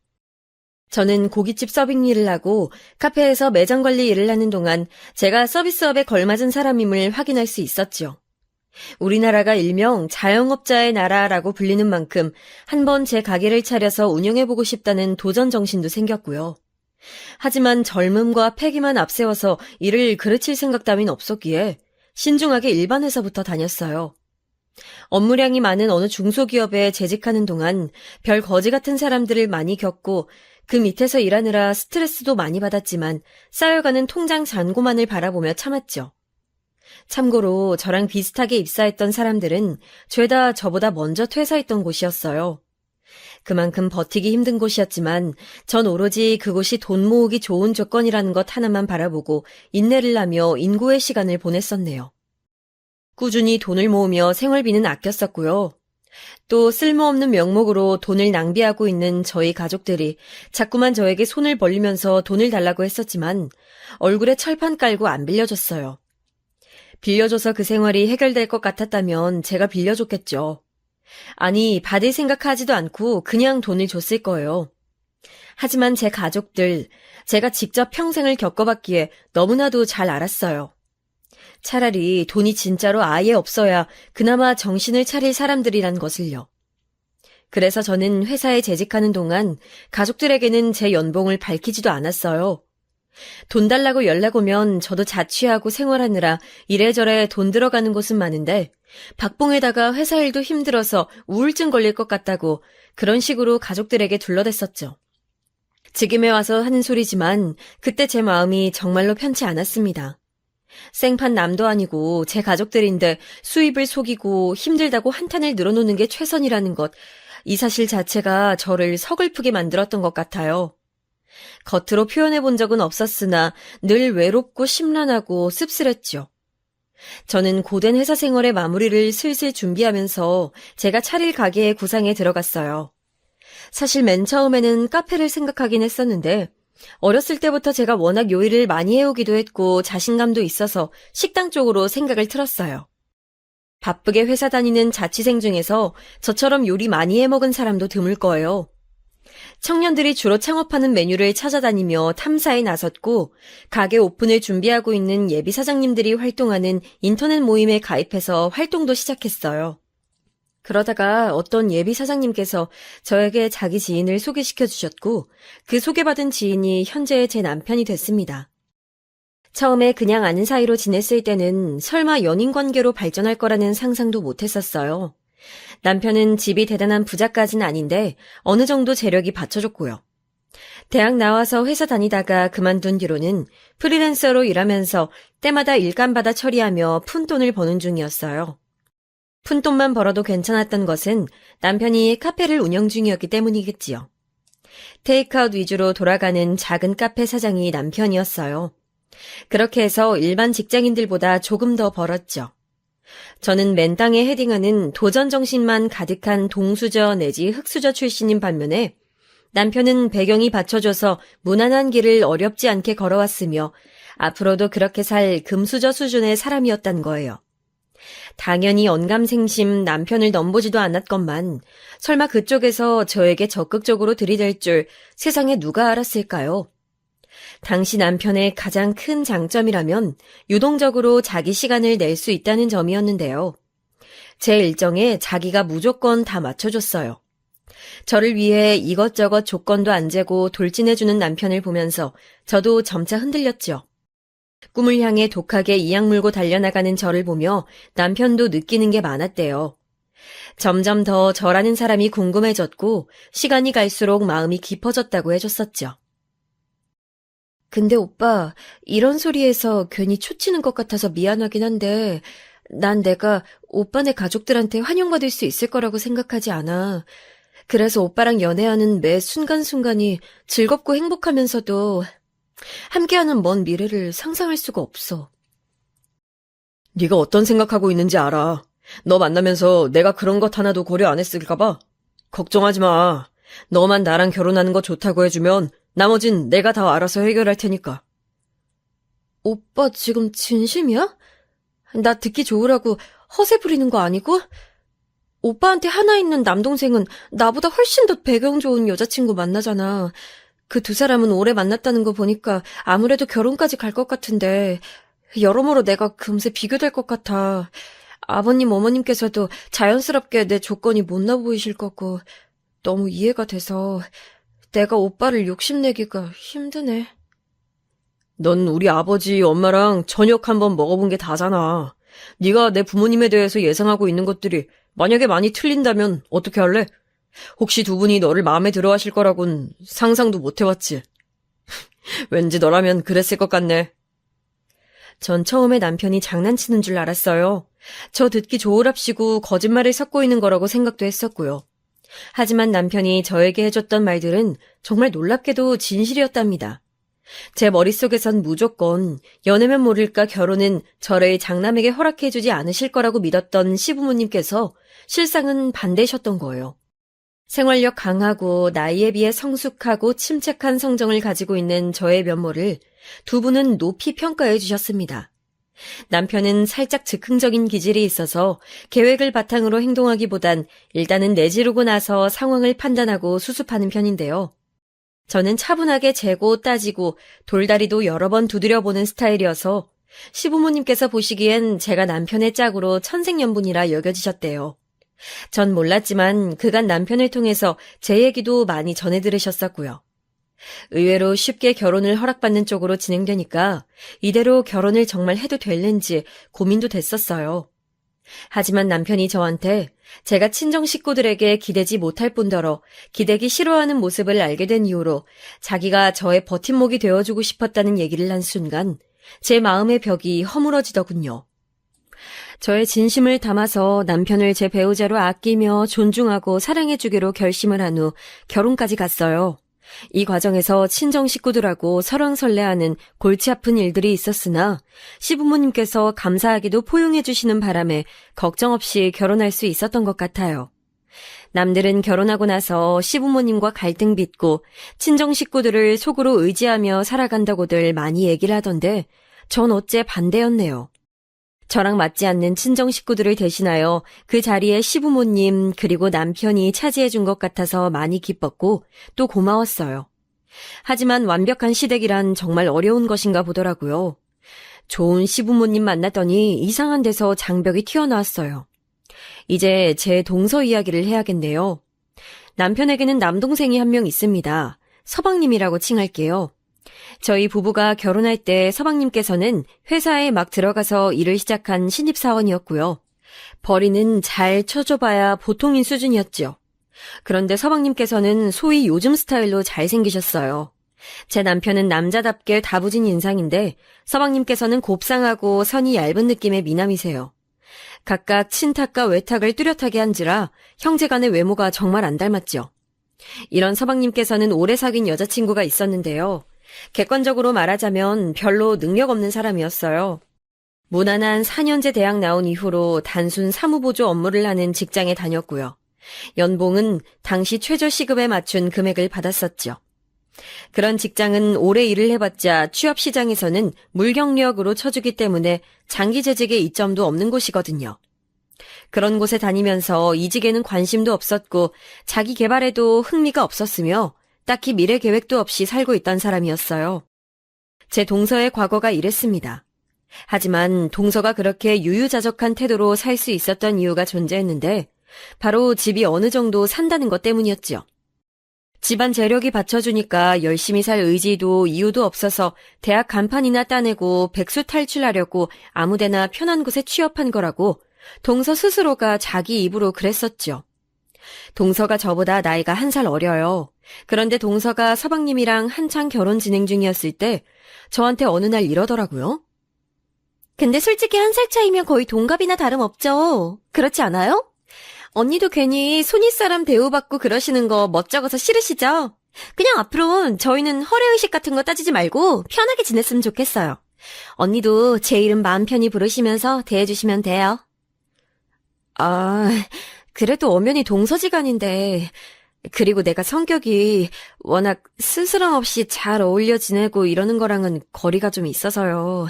저는 고깃집 서빙 일을 하고 카페에서 매장 관리 일을 하는 동안 제가 서비스업에 걸맞은 사람임을 확인할 수 있었죠. 우리나라가 일명 자영업자의 나라라고 불리는 만큼 한번 제 가게를 차려서 운영해보고 싶다는 도전 정신도 생겼고요. 하지만 젊음과 패기만 앞세워서 일을 그르칠 생각 따윈 없었기에 신중하게 일반 회사부터 다녔어요. 업무량이 많은 어느 중소기업에 재직하는 동안 별 거지 같은 사람들을 많이 겪고 그 밑에서 일하느라 스트레스도 많이 받았지만 쌓여가는 통장 잔고만을 바라보며 참았죠. 참고로 저랑 비슷하게 입사했던 사람들은 죄다 저보다 먼저 퇴사했던 곳이었어요. 그만큼 버티기 힘든 곳이었지만 전 오로지 그곳이 돈 모으기 좋은 조건이라는 것 하나만 바라보고 인내를 하며 인고의 시간을 보냈었네요. 꾸준히 돈을 모으며 생활비는 아꼈었고요. 또 쓸모없는 명목으로 돈을 낭비하고 있는 저희 가족들이 자꾸만 저에게 손을 벌리면서 돈을 달라고 했었지만 얼굴에 철판 깔고 안 빌려줬어요. 빌려줘서 그 생활이 해결될 것 같았다면 제가 빌려줬겠죠. 아니, 받을 생각하지도 않고 그냥 돈을 줬을 거예요. 하지만 제 가족들, 제가 직접 평생을 겪어봤기에 너무나도 잘 알았어요. 차라리 돈이 진짜로 아예 없어야 그나마 정신을 차릴 사람들이란 것을요. 그래서 저는 회사에 재직하는 동안 가족들에게는 제 연봉을 밝히지도 않았어요. 돈 달라고 연락 오면 저도 자취하고 생활하느라 이래저래 돈 들어가는 곳은 많은데 박봉에다가 회사 일도 힘들어서 우울증 걸릴 것 같다고 그런 식으로 가족들에게 둘러댔었죠. 지금에 와서 하는 소리지만 그때 제 마음이 정말로 편치 않았습니다. 생판 남도 아니고 제 가족들인데 수입을 속이고 힘들다고 한탄을 늘어놓는 게 최선이라는 것, 이 사실 자체가 저를 서글프게 만들었던 것 같아요. 겉으로 표현해 본 적은 없었으나 늘 외롭고 심란하고 씁쓸했죠. 저는 고된 회사 생활의 마무리를 슬슬 준비하면서 제가 차릴 가게의 구상에 들어갔어요. 사실 맨 처음에는 카페를 생각하긴 했었는데 어렸을 때부터 제가 워낙 요리를 많이 해오기도 했고 자신감도 있어서 식당 쪽으로 생각을 틀었어요. 바쁘게 회사 다니는 자취생 중에서 저처럼 요리 많이 해먹은 사람도 드물 거예요. 청년들이 주로 창업하는 메뉴를 찾아다니며 탐사에 나섰고 가게 오픈을 준비하고 있는 예비 사장님들이 활동하는 인터넷 모임에 가입해서 활동도 시작했어요. 그러다가 어떤 예비 사장님께서 저에게 자기 지인을 소개시켜 주셨고 그 소개받은 지인이 현재 제 남편이 됐습니다. 처음에 그냥 아는 사이로 지냈을 때는 설마 연인 관계로 발전할 거라는 상상도 못 했었어요. 남편은 집이 대단한 부자까지는 아닌데 어느 정도 재력이 받쳐줬고요. 대학 나와서 회사 다니다가 그만둔 뒤로는 프리랜서로 일하면서 때마다 일감 받아 처리하며 푼돈을 버는 중이었어요. 푼돈만 벌어도 괜찮았던 것은 남편이 카페를 운영 중이었기 때문이겠지요. 테이크아웃 위주로 돌아가는 작은 카페 사장이 남편이었어요. 그렇게 해서 일반 직장인들보다 조금 더 벌었죠. 저는 맨땅에 헤딩하는 도전 정신만 가득한 동수저 내지 흙수저 출신인 반면에 남편은 배경이 받쳐줘서 무난한 길을 어렵지 않게 걸어왔으며 앞으로도 그렇게 살 금수저 수준의 사람이었단 거예요. 당연히 언감생심 남편을 넘보지도 않았건만 설마 그쪽에서 저에게 적극적으로 들이댈 줄 세상에 누가 알았을까요? 당시 남편의 가장 큰 장점이라면 유동적으로 자기 시간을 낼 수 있다는 점이었는데요. 제 일정에 자기가 무조건 다 맞춰줬어요. 저를 위해 이것저것 조건도 안 재고 돌진해주는 남편을 보면서 저도 점차 흔들렸죠. 꿈을 향해 독하게 이악 물고 달려나가는 저를 보며 남편도 느끼는 게 많았대요. 점점 더 저라는 사람이 궁금해졌고 시간이 갈수록 마음이 깊어졌다고 해줬었죠. 근데 오빠, 이런 소리에서 괜히 초치는 것 같아서 미안하긴 한데 난 내가 오빠네 가족들한테 환영받을 수 있을 거라고 생각하지 않아. 그래서 오빠랑 연애하는 매 순간순간이 즐겁고 행복하면서도 함께하는 먼 미래를 상상할 수가 없어. 네가 어떤 생각하고 있는지 알아. 너 만나면서 내가 그런 것 하나도 고려 안 했을까 봐. 걱정하지 마. 너만 나랑 결혼하는 거 좋다고 해주면 나머진 내가 다 알아서 해결할 테니까. 오빠 지금 진심이야? 나 듣기 좋으라고 허세 부리는 거 아니고? 오빠한테 하나 있는 남동생은 나보다 훨씬 더 배경 좋은 여자친구 만나잖아. 그 두 사람은 오래 만났다는 거 보니까 아무래도 결혼까지 갈 것 같은데 여러모로 내가 금세 비교될 것 같아. 아버님 어머님께서도 자연스럽게 내 조건이 못나 보이실 거고 너무 이해가 돼서 내가 오빠를 욕심내기가 힘드네. 넌 우리 아버지, 엄마랑 저녁 한번 먹어본 게 다잖아. 네가 내 부모님에 대해서 예상하고 있는 것들이 만약에 많이 틀린다면 어떻게 할래? 혹시 두 분이 너를 마음에 들어 하실 거라곤 상상도 못 해왔지. 왠지 너라면 그랬을 것 같네. 전 처음에 남편이 장난치는 줄 알았어요. 저 듣기 좋으랍시고 거짓말을 섞고 있는 거라고 생각도 했었고요. 하지만 남편이 저에게 해줬던 말들은 정말 놀랍게도 진실이었답니다. 제 머릿속에선 무조건 연애면 모를까 결혼은 저를 장남에게 허락해주지 않으실 거라고 믿었던 시부모님께서 실상은 반대셨던 거예요. 생활력 강하고 나이에 비해 성숙하고 침착한 성정을 가지고 있는 저의 면모를 두 분은 높이 평가해 주셨습니다. 남편은 살짝 즉흥적인 기질이 있어서 계획을 바탕으로 행동하기보단 일단은 내지르고 나서 상황을 판단하고 수습하는 편인데요. 저는 차분하게 재고 따지고 돌다리도 여러 번 두드려보는 스타일이어서 시부모님께서 보시기엔 제가 남편의 짝으로 천생연분이라 여겨지셨대요. 전 몰랐지만 그간 남편을 통해서 제 얘기도 많이 전해 들으셨었고요. 의외로 쉽게 결혼을 허락받는 쪽으로 진행되니까 이대로 결혼을 정말 해도 될는지 고민도 됐었어요. 하지만 남편이 저한테 제가 친정 식구들에게 기대지 못할 뿐더러 기대기 싫어하는 모습을 알게 된 이후로 자기가 저의 버팀목이 되어주고 싶었다는 얘기를 한 순간 제 마음의 벽이 허물어지더군요. 저의 진심을 담아서 남편을 제 배우자로 아끼며 존중하고 사랑해주기로 결심을 한 후 결혼까지 갔어요. 이 과정에서 친정 식구들하고 설왕설래하는 골치 아픈 일들이 있었으나 시부모님께서 감사하게도 포용해 주시는 바람에 걱정 없이 결혼할 수 있었던 것 같아요. 남들은 결혼하고 나서 시부모님과 갈등 빚고 친정 식구들을 속으로 의지하며 살아간다고들 많이 얘기를 하던데 전 어째 반대였네요. 저랑 맞지 않는 친정 식구들을 대신하여 그 자리에 시부모님 그리고 남편이 차지해 준 것 같아서 많이 기뻤고 또 고마웠어요. 하지만 완벽한 시댁이란 정말 어려운 것인가 보더라고요. 좋은 시부모님 만났더니 이상한 데서 장벽이 튀어나왔어요. 이제 제 동서 이야기를 해야겠네요. 남편에게는 남동생이 한 명 있습니다. 서방님이라고 칭할게요. 저희 부부가 결혼할 때 서방님께서는 회사에 막 들어가서 일을 시작한 신입사원이었고요. 벌이는 잘 쳐줘봐야 보통인 수준이었죠. 그런데 서방님께서는 소위 요즘 스타일로 잘생기셨어요. 제 남편은 남자답게 다부진 인상인데 서방님께서는 곱상하고 선이 얇은 느낌의 미남이세요. 각각 친탁과 외탁을 뚜렷하게 한지라 형제간의 외모가 정말 안 닮았죠. 이런 서방님께서는 오래 사귄 여자친구가 있었는데요. 객관적으로 말하자면 별로 능력 없는 사람이었어요. 무난한 4년제 대학 나온 이후로 단순 사무보조 업무를 하는 직장에 다녔고요. 연봉은 당시 최저시급에 맞춘 금액을 받았었죠. 그런 직장은 오래 일을 해봤자 취업시장에서는 물경력으로 쳐주기 때문에 장기 재직의 이점도 없는 곳이거든요. 그런 곳에 다니면서 이직에는 관심도 없었고 자기 개발에도 흥미가 없었으며 딱히 미래 계획도 없이 살고 있던 사람이었어요. 제 동서의 과거가 이랬습니다. 하지만 동서가 그렇게 유유자적한 태도로 살 수 있었던 이유가 존재했는데 바로 집이 어느 정도 산다는 것 때문이었죠. 집안 재력이 받쳐주니까 열심히 살 의지도 이유도 없어서 대학 간판이나 따내고 백수 탈출하려고 아무데나 편한 곳에 취업한 거라고 동서 스스로가 자기 입으로 그랬었죠. 동서가 저보다 나이가 1살 어려요. 그런데 동서가 서방님이랑 한창 결혼 진행 중이었을 때 저한테 어느 날 이러더라고요. 근데 솔직히 1살 차이면 거의 동갑이나 다름없죠. 그렇지 않아요? 언니도 괜히 손윗사람 대우받고 그러시는 거 멋쩍어서 싫으시죠? 그냥 앞으로 저희는 허례의식 같은 거 따지지 말고 편하게 지냈으면 좋겠어요. 언니도 제 이름 마음 편히 부르시면서 대해주시면 돼요. 아, 그래도 엄연히 동서지간인데, 그리고 내가 성격이 워낙 스스럼 없이 잘 어울려 지내고 이러는 거랑은 거리가 좀 있어서요.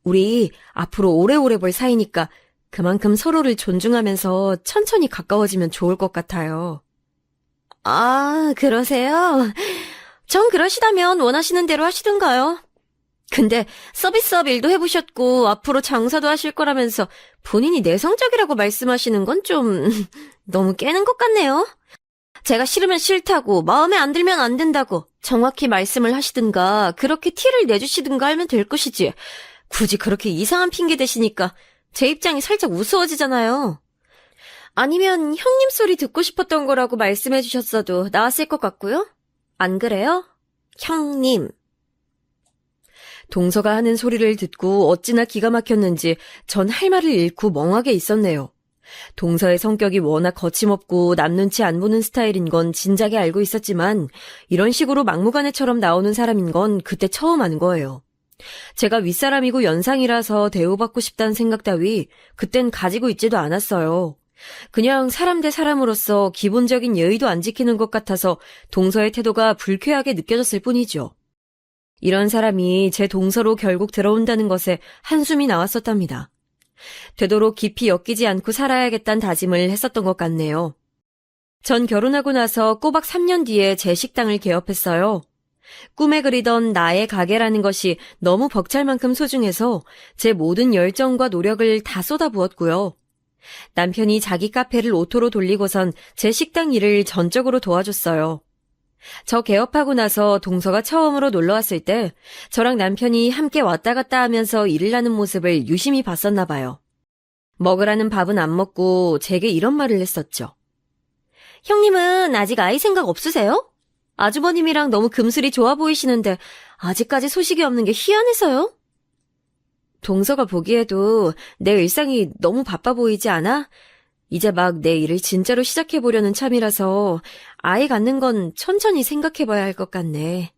우리 앞으로 오래오래 볼 사이니까 그만큼 서로를 존중하면서 천천히 가까워지면 좋을 것 같아요. 아, 그러세요? 전 그러시다면 원하시는 대로 하시든가요. 근데 서비스업 일도 해보셨고 앞으로 장사도 하실 거라면서 본인이 내성적이라고 말씀하시는 건 좀 너무 깨는 것 같네요. 제가 싫으면 싫다고 마음에 안 들면 안 된다고 정확히 말씀을 하시든가 그렇게 티를 내주시든가 하면 될 것이지. 굳이 그렇게 이상한 핑계 대시니까 제 입장이 살짝 우스워지잖아요. 아니면 형님 소리 듣고 싶었던 거라고 말씀해 주셨어도 나았을 것 같고요. 안 그래요? 형님. 동서가 하는 소리를 듣고 어찌나 기가 막혔는지 전 할 말을 잃고 멍하게 있었네요. 동서의 성격이 워낙 거침없고 남 눈치 안 보는 스타일인 건 진작에 알고 있었지만 이런 식으로 막무가내처럼 나오는 사람인 건 그때 처음 안 거예요. 제가 윗사람이고 연상이라서 대우받고 싶다는 생각 따위 그땐 가지고 있지도 않았어요. 그냥 사람 대 사람으로서 기본적인 예의도 안 지키는 것 같아서 동서의 태도가 불쾌하게 느껴졌을 뿐이죠. 이런 사람이 제 동서로 결국 들어온다는 것에 한숨이 나왔었답니다. 되도록 깊이 엮이지 않고 살아야겠다는 다짐을 했었던 것 같네요. 전 결혼하고 나서 꼬박 3년 뒤에 제 식당을 개업했어요. 꿈에 그리던 나의 가게라는 것이 너무 벅찰 만큼 소중해서 제 모든 열정과 노력을 다 쏟아부었고요. 남편이 자기 카페를 오토로 돌리고선 제 식당 일을 전적으로 도와줬어요. 저 개업하고 나서 동서가 처음으로 놀러 왔을 때 저랑 남편이 함께 왔다 갔다 하면서 일을 하는 모습을 유심히 봤었나 봐요. 먹으라는 밥은 안 먹고 제게 이런 말을 했었죠. 형님은 아직 아이 생각 없으세요? 아주버님이랑 너무 금슬이 좋아 보이시는데 아직까지 소식이 없는 게 희한해서요? 동서가 보기에도 내 일상이 너무 바빠 보이지 않아? 이제 막 내 일을 진짜로 시작해보려는 참이라서 아이 갖는 건 천천히 생각해봐야 할 것 같네.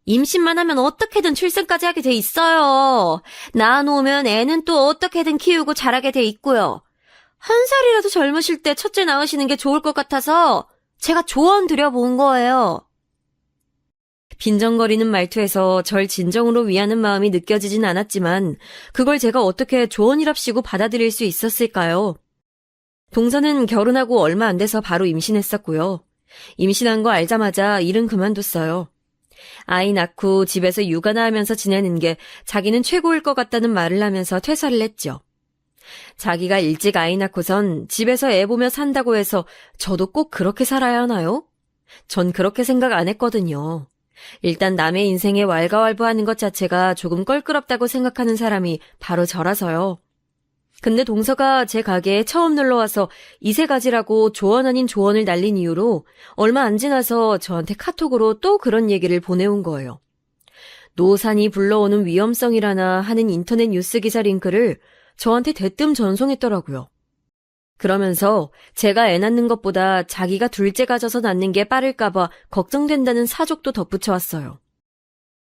임신만 하면 어떻게든 출산까지 하게 돼 있어요. 낳아놓으면 애는 또 어떻게든 키우고 자라게 돼 있고요. 한 살이라도 젊으실 때 첫째 낳으시는 게 좋을 것 같아서 제가 조언 드려본 거예요. 빈정거리는 말투에서 절 진정으로 위하는 마음이 느껴지진 않았지만 그걸 제가 어떻게 조언이랍시고 받아들일 수 있었을까요? 동서는 결혼하고 얼마 안 돼서 바로 임신했었고요. 임신한 거 알자마자 일은 그만뒀어요. 아이 낳고 집에서 육아나 하면서 지내는 게 자기는 최고일 것 같다는 말을 하면서 퇴사를 했죠. 자기가 일찍 아이 낳고선 집에서 애 보며 산다고 해서 저도 꼭 그렇게 살아야 하나요? 전 그렇게 생각 안 했거든요. 일단 남의 인생에 왈가왈부하는 것 자체가 조금 껄끄럽다고 생각하는 사람이 바로 저라서요. 근데 동서가 제 가게에 처음 놀러와서 이세 가지라고 조언 아닌 조언을 날린 이유로 얼마 안 지나서 저한테 카톡으로 또 그런 얘기를 보내온 거예요. 노산이 불러오는 위험성이라나 하는 인터넷 뉴스 기사 링크를 저한테 대뜸 전송했더라고요. 그러면서 제가 애 낳는 것보다 자기가 둘째 가져서 낳는 게 빠를까봐 걱정된다는 사족도 덧붙여왔어요.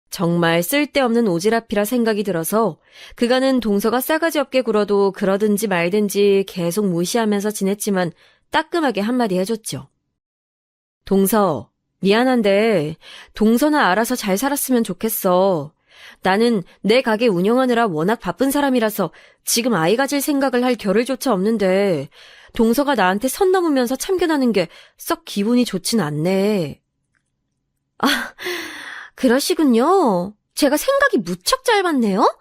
정말 쓸데없는 오지랖이라 생각이 들어서 그간은 동서가 싸가지 없게 굴어도 그러든지 말든지 계속 무시하면서 지냈지만 따끔하게 한마디 해줬죠. 동서, 미안한데 동서나 알아서 잘 살았으면 좋겠어. 나는 내 가게 운영하느라 워낙 바쁜 사람이라서 지금 아이 가질 생각을 할 겨를조차 없는데 동서가 나한테 선 넘으면서 참견하는 게 썩 기분이 좋진 않네. 아, 그러시군요. 제가 생각이 무척 짧았네요.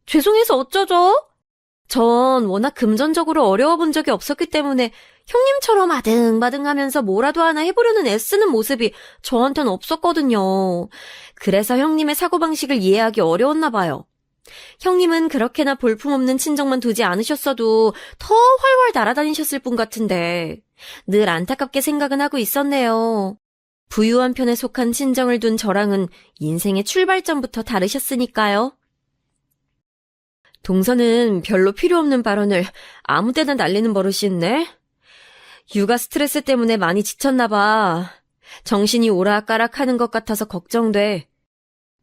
죄송해서 어쩌죠? 전 워낙 금전적으로 어려워 본 적이 없었기 때문에 형님처럼 아등바등하면서 뭐라도 하나 해보려는 애쓰는 모습이 저한텐 없었거든요. 그래서 형님의 사고방식을 이해하기 어려웠나 봐요. 형님은 그렇게나 볼품없는 친정만 두지 않으셨어도 더 활활 날아다니셨을 분 같은데 늘 안타깝게 생각은 하고 있었네요. 부유한 편에 속한 친정을 둔 저랑은 인생의 출발점부터 다르셨으니까요. 동서는 별로 필요 없는 발언을 아무 때나 날리는 버릇이 있네. 육아 스트레스 때문에 많이 지쳤나 봐. 정신이 오락가락하는 것 같아서 걱정돼.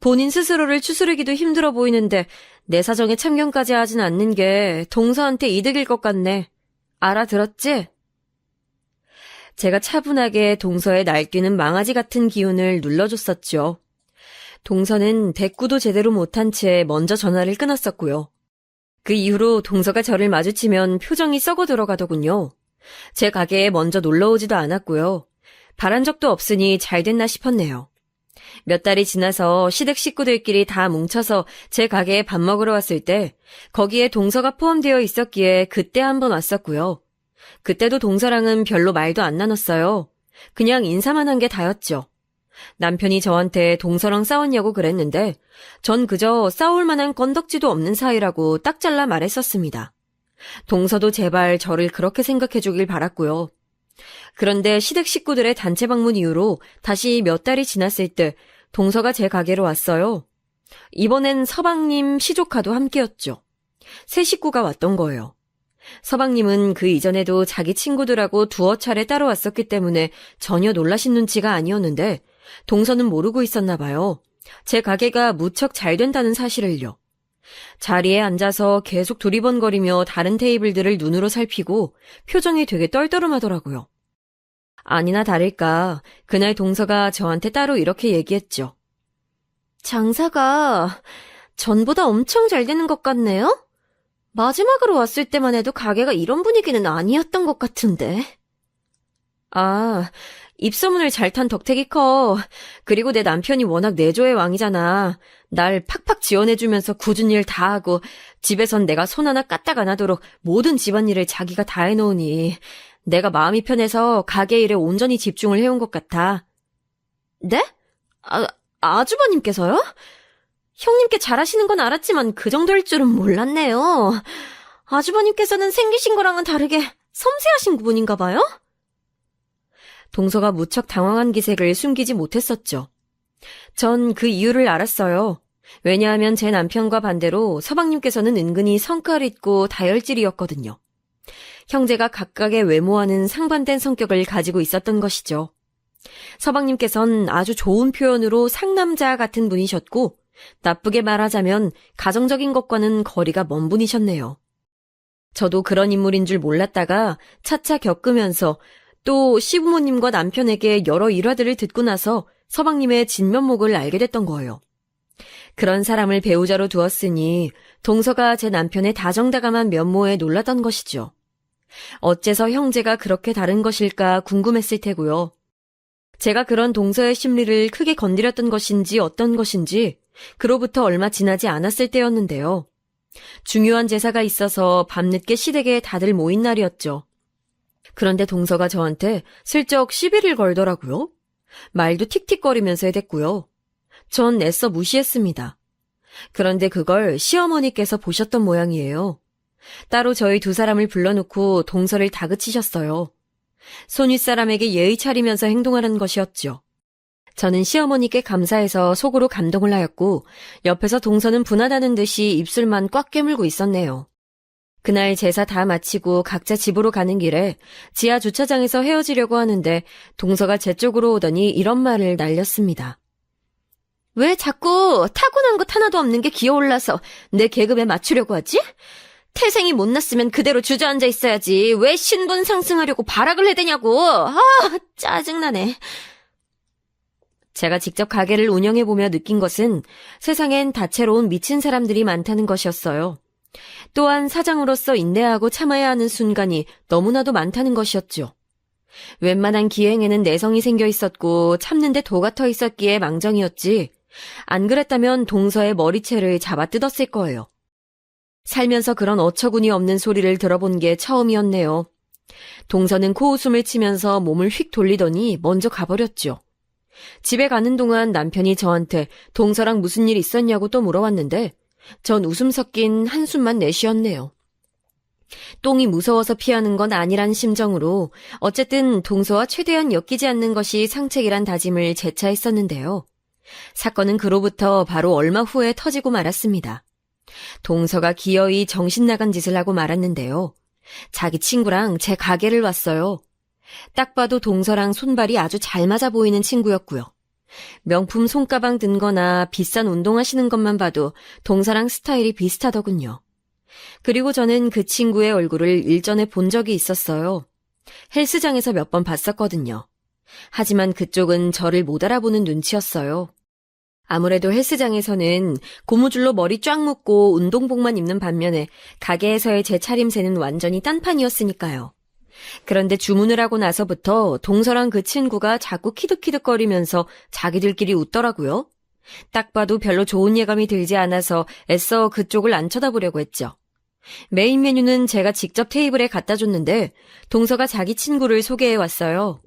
본인 스스로를 추스르기도 힘들어 보이는데 내 사정에 참견까지 하진 않는 게 동서한테 이득일 것 같네. 알아들었지? 제가 차분하게 동서의 날뛰는 망아지 같은 기운을 눌러줬었죠. 동서는 대꾸도 제대로 못한 채 먼저 전화를 끊었었고요. 그 이후로 동서가 저를 마주치면 표정이 썩어 들어가더군요. 제 가게에 먼저 놀러오지도 않았고요. 바란 적도 없으니 잘 됐나 싶었네요. 몇 달이 지나서 시댁 식구들끼리 다 뭉쳐서 제 가게에 밥 먹으러 왔을 때 거기에 동서가 포함되어 있었기에 그때 한번 왔었고요. 그때도 동서랑은 별로 말도 안 나눴어요. 그냥 인사만 한 게 다였죠. 남편이 저한테 동서랑 싸웠냐고 그랬는데 전 그저 싸울 만한 건덕지도 없는 사이라고 딱 잘라 말했었습니다. 동서도 제발 저를 그렇게 생각해 주길 바랐고요. 그런데 시댁 식구들의 단체 방문 이후로 다시 몇 달이 지났을 때 동서가 제 가게로 왔어요. 이번엔 서방님 시조카도 함께였죠. 세 식구가 왔던 거예요. 서방님은 그 이전에도 자기 친구들하고 두어 차례 따로 왔었기 때문에 전혀 놀라신 눈치가 아니었는데 동서는 모르고 있었나 봐요. 제 가게가 무척 잘 된다는 사실을요. 자리에 앉아서 계속 두리번거리며 다른 테이블들을 눈으로 살피고 표정이 되게 떨떠름하더라고요. 아니나 다를까 그날 동서가 저한테 따로 이렇게 얘기했죠. 장사가 전보다 엄청 잘 되는 것 같네요? 마지막으로 왔을 때만 해도 가게가 이런 분위기는 아니었던 것 같은데. 아, 입소문을 잘 탄 덕택이 커. 그리고 내 남편이 워낙 내조의 왕이잖아. 날 팍팍 지원해주면서 굳은 일 다 하고 집에선 내가 손 하나 까딱 안 하도록 모든 집안일을 자기가 다 해놓으니 내가 마음이 편해서 가게 일에 온전히 집중을 해온 것 같아. 네? 아주버님께서요? 형님께 잘하시는 건 알았지만 그 정도일 줄은 몰랐네요. 아주버님께서는 생기신 거랑은 다르게 섬세하신 분인가 봐요? 동서가 무척 당황한 기색을 숨기지 못했었죠. 전 그 이유를 알았어요. 왜냐하면 제 남편과 반대로 서방님께서는 은근히 성깔 있고 다혈질이었거든요. 형제가 각각의 외모와는 상반된 성격을 가지고 있었던 것이죠. 서방님께선 아주 좋은 표현으로 상남자 같은 분이셨고, 나쁘게 말하자면 가정적인 것과는 거리가 먼 분이셨네요. 저도 그런 인물인 줄 몰랐다가 차차 겪으면서 또 시부모님과 남편에게 여러 일화들을 듣고 나서 서방님의 진면목을 알게 됐던 거예요. 그런 사람을 배우자로 두었으니 동서가 제 남편의 다정다감한 면모에 놀랐던 것이죠. 어째서 형제가 그렇게 다른 것일까 궁금했을 테고요. 제가 그런 동서의 심리를 크게 건드렸던 것인지 어떤 것인지 그로부터 얼마 지나지 않았을 때였는데요. 중요한 제사가 있어서 밤늦게 시댁에 다들 모인 날이었죠. 그런데 동서가 저한테 슬쩍 시비를 걸더라고요. 말도 틱틱거리면서 해댔고요. 전 애써 무시했습니다. 그런데 그걸 시어머니께서 보셨던 모양이에요. 따로 저희 두 사람을 불러놓고 동서를 다그치셨어요. 손윗사람에게 예의 차리면서 행동하라는 것이었죠. 저는 시어머니께 감사해서 속으로 감동을 하였고 옆에서 동서는 분하다는 듯이 입술만 꽉 깨물고 있었네요. 그날 제사 다 마치고 각자 집으로 가는 길에 지하 주차장에서 헤어지려고 하는데 동서가 제 쪽으로 오더니 이런 말을 날렸습니다. 왜 자꾸 타고난 것 하나도 없는 게 기어올라서 내 계급에 맞추려고 하지? 태생이 못났으면 그대로 주저앉아 있어야지. 왜 신분 상승하려고 발악을 해대냐고. 짜증나네. 제가 직접 가게를 운영해보며 느낀 것은 세상엔 다채로운 미친 사람들이 많다는 것이었어요. 또한 사장으로서 인내하고 참아야 하는 순간이 너무나도 많다는 것이었죠. 웬만한 기행에는 내성이 생겨 있었고 참는데 도가 터 있었기에 망정이었지. 안 그랬다면 동서의 머리채를 잡아뜯었을 거예요. 살면서 그런 어처구니 없는 소리를 들어본 게 처음이었네요. 동서는 코웃음을 치면서 몸을 휙 돌리더니 먼저 가버렸죠. 집에 가는 동안 남편이 저한테 동서랑 무슨 일 있었냐고 또 물어왔는데 전 웃음 섞인 한숨만 내쉬었네요. 똥이 무서워서 피하는 건 아니란 심정으로 어쨌든 동서와 최대한 엮이지 않는 것이 상책이란 다짐을 재차 했었는데요. 사건은 그로부터 바로 얼마 후에 터지고 말았습니다. 동서가 기어이 정신 나간 짓을 하고 말았는데요. 자기 친구랑 제 가게를 왔어요. 딱 봐도 동서랑 손발이 아주 잘 맞아 보이는 친구였고요. 명품 손가방 든 거나 비싼 운동화 신은 것만 봐도 동서랑 스타일이 비슷하더군요. 그리고 저는 그 친구의 얼굴을 일전에 본 적이 있었어요. 헬스장에서 몇 번 봤었거든요. 하지만 그쪽은 저를 못 알아보는 눈치였어요. 아무래도 헬스장에서는 고무줄로 머리 쫙 묶고 운동복만 입는 반면에 가게에서의 제 차림새는 완전히 딴판이었으니까요. 그런데 주문을 하고 나서부터 동서랑 그 친구가 자꾸 키득키득거리면서 자기들끼리 웃더라고요. 딱 봐도 별로 좋은 예감이 들지 않아서 애써 그쪽을 안 쳐다보려고 했죠. 메인 메뉴는 제가 직접 테이블에 갖다 줬는데 동서가 자기 친구를 소개해왔어요.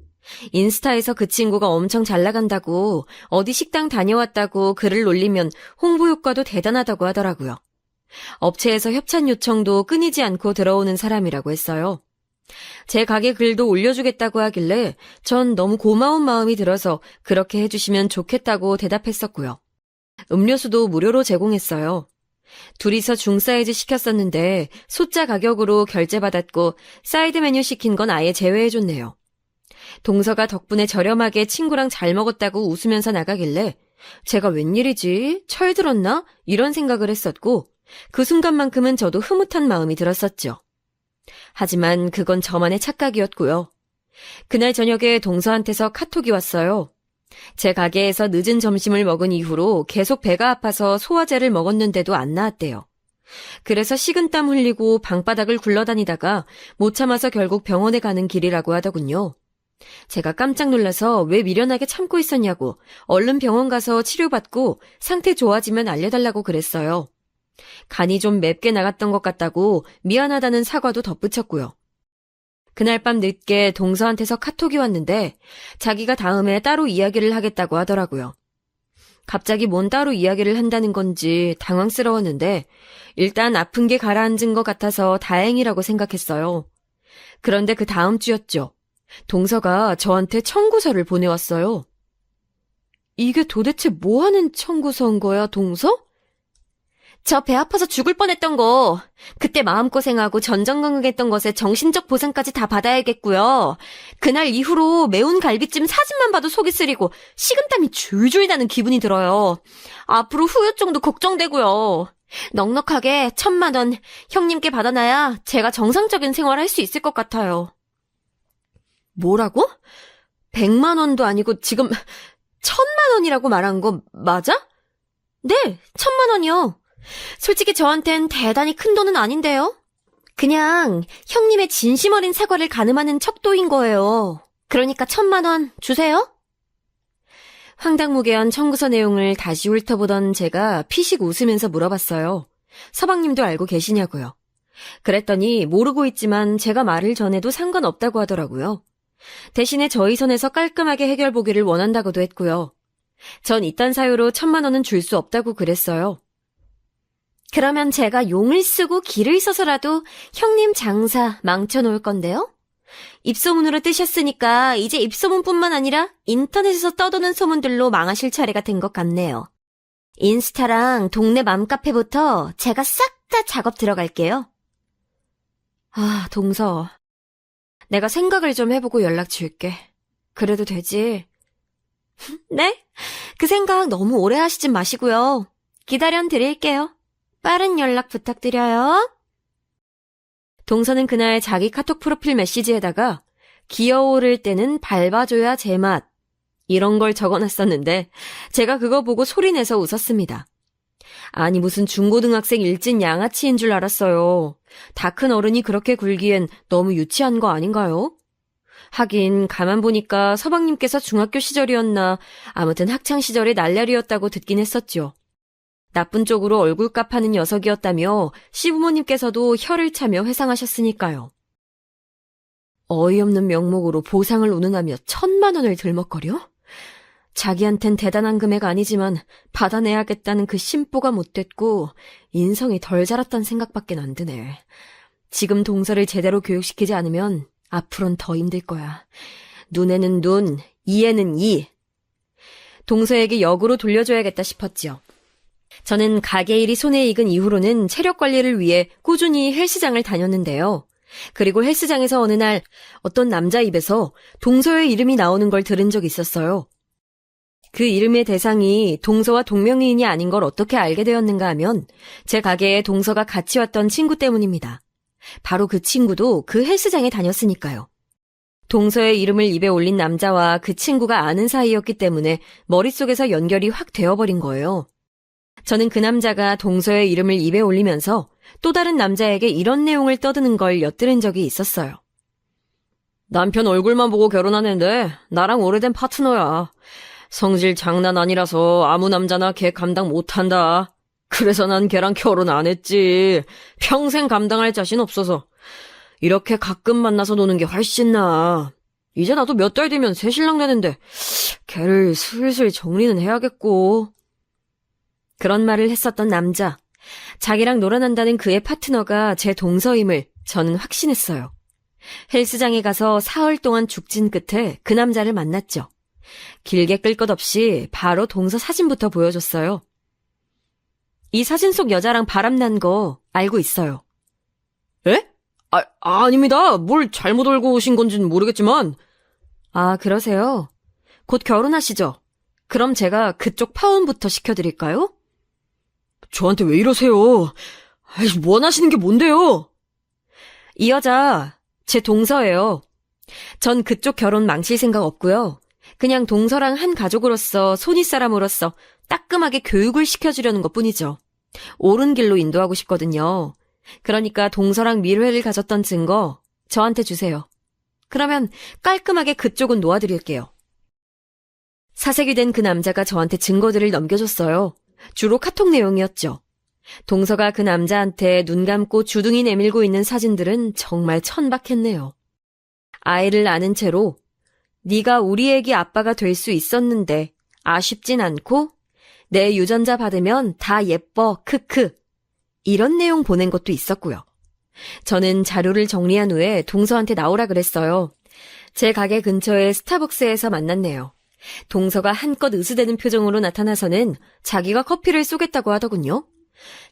인스타에서 그 친구가 엄청 잘 나간다고 어디 식당 다녀왔다고 글을 올리면 홍보 효과도 대단하다고 하더라고요. 업체에서 협찬 요청도 끊이지 않고 들어오는 사람이라고 했어요. 제 가게 글도 올려주겠다고 하길래 전 너무 고마운 마음이 들어서 그렇게 해주시면 좋겠다고 대답했었고요. 음료수도 무료로 제공했어요. 둘이서 중사이즈 시켰었는데 소자 가격으로 결제받았고 사이드 메뉴 시킨 건 아예 제외해줬네요. 동서가 덕분에 저렴하게 친구랑 잘 먹었다고 웃으면서 나가길래 제가 웬일이지? 철들었나? 이런 생각을 했었고 그 순간만큼은 저도 흐뭇한 마음이 들었었죠. 하지만 그건 저만의 착각이었고요. 그날 저녁에 동서한테서 카톡이 왔어요. 제 가게에서 늦은 점심을 먹은 이후로 계속 배가 아파서 소화제를 먹었는데도 안 나았대요. 그래서 식은땀 흘리고 방바닥을 굴러다니다가 못 참아서 결국 병원에 가는 길이라고 하더군요. 제가 깜짝 놀라서 왜 미련하게 참고 있었냐고 얼른 병원 가서 치료받고 상태 좋아지면 알려달라고 그랬어요. 간이 좀 맵게 나갔던 것 같다고 미안하다는 사과도 덧붙였고요. 그날 밤 늦게 동서한테서 카톡이 왔는데 자기가 다음에 따로 이야기를 하겠다고 하더라고요. 갑자기 뭔 따로 이야기를 한다는 건지 당황스러웠는데 일단 아픈 게 가라앉은 것 같아서 다행이라고 생각했어요. 그런데 그 다음 주였죠. 동서가 저한테 청구서를 보내왔어요. 이게 도대체 뭐 하는 청구서인 거야, 동서? 저 배 아파서 죽을 뻔했던 거, 그때 마음고생하고 전전긍긍했던 것에 정신적 보상까지 다 받아야겠고요. 그날 이후로 매운 갈비찜 사진만 봐도 속이 쓰리고 식은땀이 줄줄 나는 기분이 들어요. 앞으로 후유증도 걱정되고요. 넉넉하게 1,000만 원 형님께 받아놔야 제가 정상적인 생활을 할 수 있을 것 같아요. 뭐라고? 100만 원도 아니고 지금 1,000만 원이라고 말한 거 맞아? 네, 1,000만 원이요. 솔직히 저한텐 대단히 큰 돈은 아닌데요. 그냥 형님의 진심 어린 사과를 가늠하는 척도인 거예요. 그러니까 1,000만 원 주세요. 황당무계한 청구서 내용을 다시 훑어보던 제가 피식 웃으면서 물어봤어요. 서방님도 알고 계시냐고요. 그랬더니 모르고 있지만 제가 말을 전해도 상관없다고 하더라고요. 대신에 저희 선에서 깔끔하게 해결보기를 원한다고도 했고요. 전 이딴 사유로 1,000만 원은 줄 수 없다고 그랬어요. 그러면 제가 용을 쓰고 기를 써서라도 형님 장사 망쳐놓을 건데요? 입소문으로 뜨셨으니까 이제 입소문뿐만 아니라 인터넷에서 떠도는 소문들로 망하실 차례가 된 것 같네요. 인스타랑 동네 맘카페부터 제가 싹 다 작업 들어갈게요. 아, 동서. 내가 생각을 좀 해보고 연락 줄게. 그래도 되지? 네? 그 생각 너무 오래 하시진 마시고요. 기다려 드릴게요. 빠른 연락 부탁드려요. 동서는 그날 자기 카톡 프로필 메시지에다가 기어오를 때는 밟아줘야 제맛 이런 걸 적어놨었는데 제가 그거 보고 소리내서 웃었습니다. 아니 무슨 중고등학생 일진 양아치인 줄 알았어요. 다 큰 어른이 그렇게 굴기엔 너무 유치한 거 아닌가요? 하긴 가만 보니까 서방님께서 중학교 시절이었나 아무튼 학창시절에 날라리였다고 듣긴 했었죠. 나쁜 쪽으로 얼굴값 하는 녀석이었다며 시부모님께서도 혀를 차며 회상하셨으니까요. 어이없는 명목으로 보상을 운운하며 1,000만 원을 들먹거려? 자기한텐 대단한 금액 아니지만 받아내야겠다는 그 심보가 못됐고 인성이 덜 자랐단 생각밖에 안 드네. 지금 동서를 제대로 교육시키지 않으면 앞으론 더 힘들 거야. 눈에는 눈, 이에는 이. 동서에게 역으로 돌려줘야겠다 싶었지요. 저는 가게 일이 손에 익은 이후로는 체력 관리를 위해 꾸준히 헬스장을 다녔는데요. 그리고 헬스장에서 어느 날 어떤 남자 입에서 동서의 이름이 나오는 걸 들은 적이 있었어요. 그 이름의 대상이 동서와 동명이인이 아닌 걸 어떻게 알게 되었는가 하면 제 가게에 동서가 같이 왔던 친구 때문입니다. 바로 그 친구도 그 헬스장에 다녔으니까요. 동서의 이름을 입에 올린 남자와 그 친구가 아는 사이였기 때문에 머릿속에서 연결이 확 되어버린 거예요. 저는 그 남자가 동서의 이름을 입에 올리면서 또 다른 남자에게 이런 내용을 떠드는 걸 엿들은 적이 있었어요. 남편 얼굴만 보고 결혼하는데 나랑 오래된 파트너야. 성질 장난 아니라서 아무 남자나 걔 감당 못한다. 그래서 난 걔랑 결혼 안 했지. 평생 감당할 자신 없어서. 이렇게 가끔 만나서 노는 게 훨씬 나아. 이제 나도 몇 달 뒤면 새 신랑 되는데 걔를 슬슬 정리는 해야겠고. 그런 말을 했었던 남자. 자기랑 놀아난다는 그의 파트너가 제 동서임을 저는 확신했어요. 헬스장에 가서 사흘 동안 죽진 끝에 그 남자를 만났죠. 길게 끌 것 없이 바로 동서 사진부터 보여줬어요. 이 사진 속 여자랑 바람난 거 알고 있어요. 에? 아닙니다. 뭘 잘못 알고 오신 건지는 모르겠지만. 아, 그러세요? 곧 결혼하시죠? 그럼 제가 그쪽 파혼부터 시켜드릴까요? 저한테 왜 이러세요? 원하시는 게 뭔데요? 이 여자 제 동서예요. 전 그쪽 결혼 망칠 생각 없고요. 그냥 동서랑 한 가족으로서 손윗사람으로서 따끔하게 교육을 시켜주려는 것뿐이죠. 옳은 길로 인도하고 싶거든요. 그러니까 동서랑 밀회를 가졌던 증거 저한테 주세요. 그러면 깔끔하게 그쪽은 놓아드릴게요. 사색이 된 그 남자가 저한테 증거들을 넘겨줬어요. 주로 카톡 내용이었죠. 동서가 그 남자한테 눈 감고 주둥이 내밀고 있는 사진들은 정말 천박했네요. 아이를 낳은 채로 네가 우리 애기 아빠가 될 수 있었는데 아쉽진 않고 내 유전자 받으면 다 예뻐 크크 이런 내용 보낸 것도 있었고요. 저는 자료를 정리한 후에 동서한테 나오라 그랬어요. 제 가게 근처의 스타벅스에서 만났네요. 동서가 한껏 으스대는 표정으로 나타나서는 자기가 커피를 쏘겠다고 하더군요.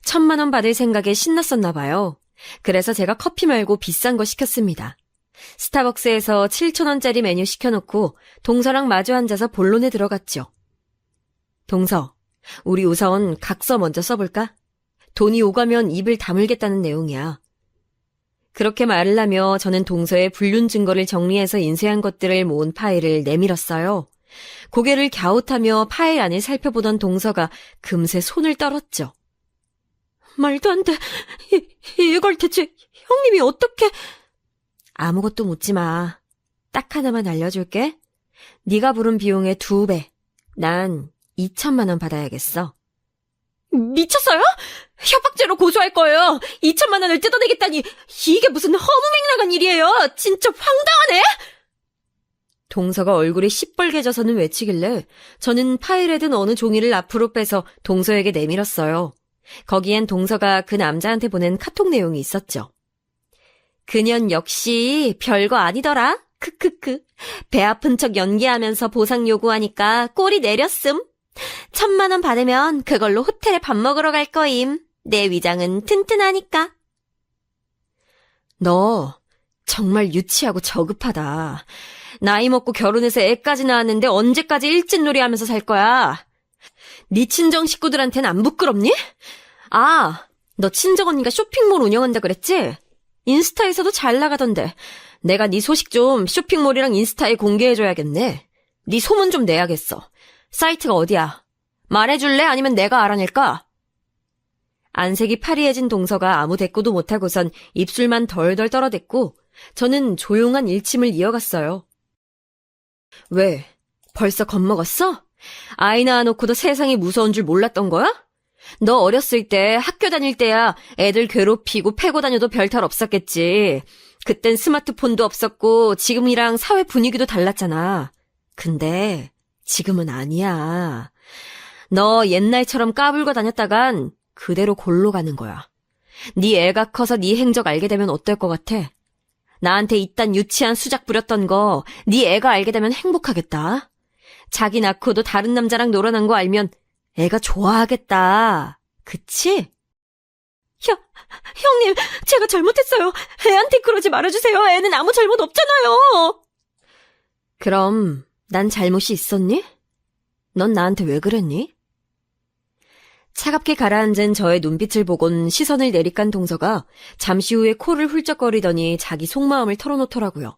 1,000만 원 받을 생각에 신났었나 봐요. 그래서 제가 커피 말고 비싼 거 시켰습니다. 스타벅스에서 7,000원짜리 메뉴 시켜놓고 동서랑 마주 앉아서 본론에 들어갔죠. 동서, 우리 우선 각서 먼저 써볼까? 돈이 오가면 입을 다물겠다는 내용이야. 그렇게 말을 하며 저는 동서의 불륜 증거를 정리해서 인쇄한 것들을 모은 파일을 내밀었어요. 고개를 갸웃하며 파일 안을 살펴보던 동서가 금세 손을 떨었죠. 말도 안 돼. 이걸 대체 형님이 어떻게... 아무것도 묻지 마. 딱 하나만 알려줄게. 네가 부른 비용의 2배. 난 2,000만 원 받아야겠어. 미쳤어요? 협박죄로 고소할 거예요. 2,000만 원을 뜯어내겠다니 이게 무슨 허무맹랑한 일이에요. 진짜 황당하네. 동서가 얼굴이 시뻘개져서는 외치길래 저는 파일에 든 어느 종이를 앞으로 빼서 동서에게 내밀었어요. 거기엔 동서가 그 남자한테 보낸 카톡 내용이 있었죠. 그년 역시 별거 아니더라. 크크크. 배 아픈 척 연기하면서 보상 요구하니까 꼬리 내렸음. 1,000만 원 받으면 그걸로 호텔에 밥 먹으러 갈 거임. 내 위장은 튼튼하니까. 너 정말 유치하고 저급하다. 나이 먹고 결혼해서 애까지 낳았는데 언제까지 일진놀이 하면서 살 거야? 네 친정 식구들한테는 안 부끄럽니? 아, 너 친정 언니가 쇼핑몰 운영한다 그랬지? 인스타에서도 잘 나가던데. 내가 네 소식 좀 쇼핑몰이랑 인스타에 공개해줘야겠네. 네 소문 좀 내야겠어. 사이트가 어디야? 말해줄래? 아니면 내가 알아낼까? 안색이 파리해진 동서가 아무 대꾸도 못하고선 입술만 덜덜 떨어댔고 저는 조용한 일침을 이어갔어요. 왜? 벌써 겁먹었어? 아이 낳아놓고도 세상이 무서운 줄 몰랐던 거야? 너 어렸을 때 학교 다닐 때야 애들 괴롭히고 패고 다녀도 별탈 없었겠지. 그땐 스마트폰도 없었고 지금이랑 사회 분위기도 달랐잖아. 근데 지금은 아니야. 너 옛날처럼 까불고 다녔다간 그대로 골로 가는 거야. 네 애가 커서 네 행적 알게 되면 어떨 것 같아? 나한테 이딴 유치한 수작 부렸던 거 네 애가 알게 되면 행복하겠다. 자기 낳고도 다른 남자랑 놀아난 거 알면 애가 좋아하겠다. 그치? 형님, 제가 잘못했어요. 애한테 그러지 말아주세요. 애는 아무 잘못 없잖아요. 그럼 난 잘못이 있었니? 넌 나한테 왜 그랬니? 차갑게 가라앉은 저의 눈빛을 보곤 시선을 내리깐 동서가 잠시 후에 코를 훌쩍거리더니 자기 속마음을 털어놓더라고요.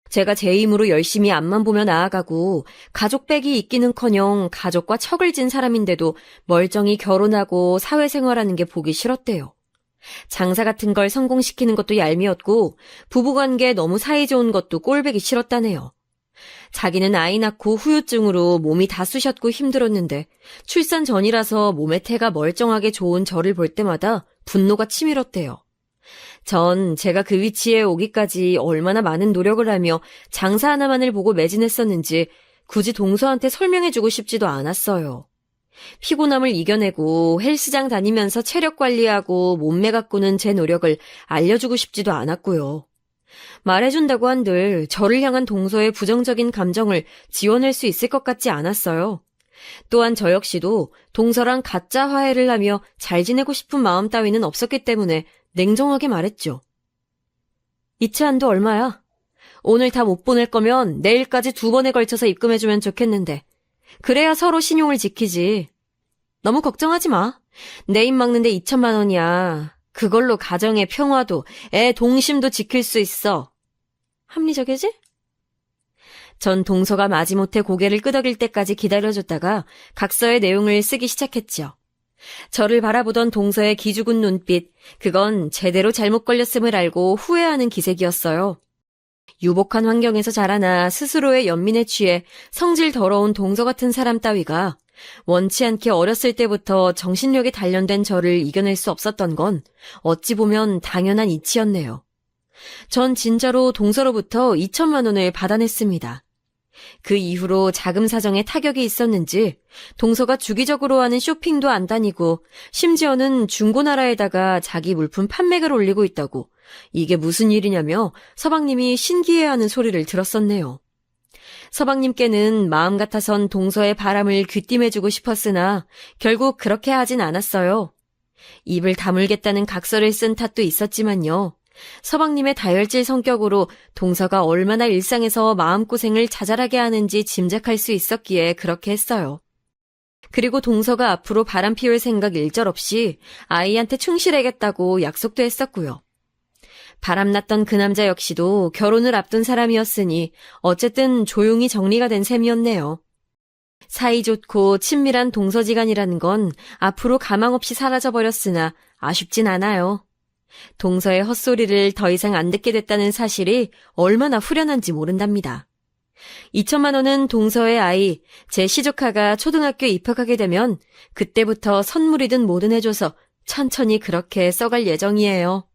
제가 제 힘으로 열심히 앞만 보며 나아가고 가족백이 있기는커녕 가족과 척을 진 사람인데도 멀쩡히 결혼하고 사회생활하는 게 보기 싫었대요. 장사 같은 걸 성공시키는 것도 얄미웠고 부부관계 너무 사이 좋은 것도 꼴보기 싫었다네요. 자기는 아이 낳고 후유증으로 몸이 다 쑤셨고 힘들었는데 출산 전이라서 몸의 태가 멀쩡하게 좋은 저를 볼 때마다 분노가 치밀었대요. 전 제가 그 위치에 오기까지 얼마나 많은 노력을 하며 장사 하나만을 보고 매진했었는지 굳이 동서한테 설명해주고 싶지도 않았어요. 피곤함을 이겨내고 헬스장 다니면서 체력 관리하고 몸매 가꾸는 제 노력을 알려주고 싶지도 않았고요. 말해준다고 한들 저를 향한 동서의 부정적인 감정을 지워낼 수 있을 것 같지 않았어요. 또한 저 역시도 동서랑 가짜 화해를 하며 잘 지내고 싶은 마음 따위는 없었기 때문에 냉정하게 말했죠. 이체한도 얼마야? 오늘 다 못 보낼 거면 내일까지 2번에 걸쳐서 입금해주면 좋겠는데 그래야 서로 신용을 지키지. 너무 걱정하지 마. 내 입 막는데 2,000만 원이야. 그걸로 가정의 평화도 애 동심도 지킬 수 있어. 합리적이지? 전 동서가 마지못해 고개를 끄덕일 때까지 기다려줬다가 각서의 내용을 쓰기 시작했죠. 저를 바라보던 동서의 기죽은 눈빛, 그건 제대로 잘못 걸렸음을 알고 후회하는 기색이었어요. 유복한 환경에서 자라나 스스로의 연민에 취해 성질 더러운 동서 같은 사람 따위가 원치 않게 어렸을 때부터 정신력이 단련된 저를 이겨낼 수 없었던 건 어찌 보면 당연한 이치였네요. 전 진짜로 동서로부터 2천만 원을 받아냈습니다. 그 이후로 자금 사정에 타격이 있었는지 동서가 주기적으로 하는 쇼핑도 안 다니고 심지어는 중고나라에다가 자기 물품 판매를 올리고 있다고 이게 무슨 일이냐며 서방님이 신기해하는 소리를 들었었네요. 서방님께는 마음 같아선 동서의 바람을 귀띔해주고 싶었으나 결국 그렇게 하진 않았어요. 입을 다물겠다는 각서를 쓴 탓도 있었지만요. 서방님의 다혈질 성격으로 동서가 얼마나 일상에서 마음고생을 자잘하게 하는지 짐작할 수 있었기에 그렇게 했어요. 그리고 동서가 앞으로 바람 피울 생각 일절없이 아이한테 충실하겠다고 약속도 했었고요. 바람났던 그 남자 역시도 결혼을 앞둔 사람이었으니 어쨌든 조용히 정리가 된 셈이었네요. 사이 좋고 친밀한 동서지간이라는 건 앞으로 가망없이 사라져버렸으나 아쉽진 않아요. 동서의 헛소리를 더 이상 안 듣게 됐다는 사실이 얼마나 후련한지 모른답니다. 2천만 원은 동서의 아이, 제 시조카가 초등학교에 입학하게 되면 그때부터 선물이든 뭐든 해줘서 천천히 그렇게 써갈 예정이에요.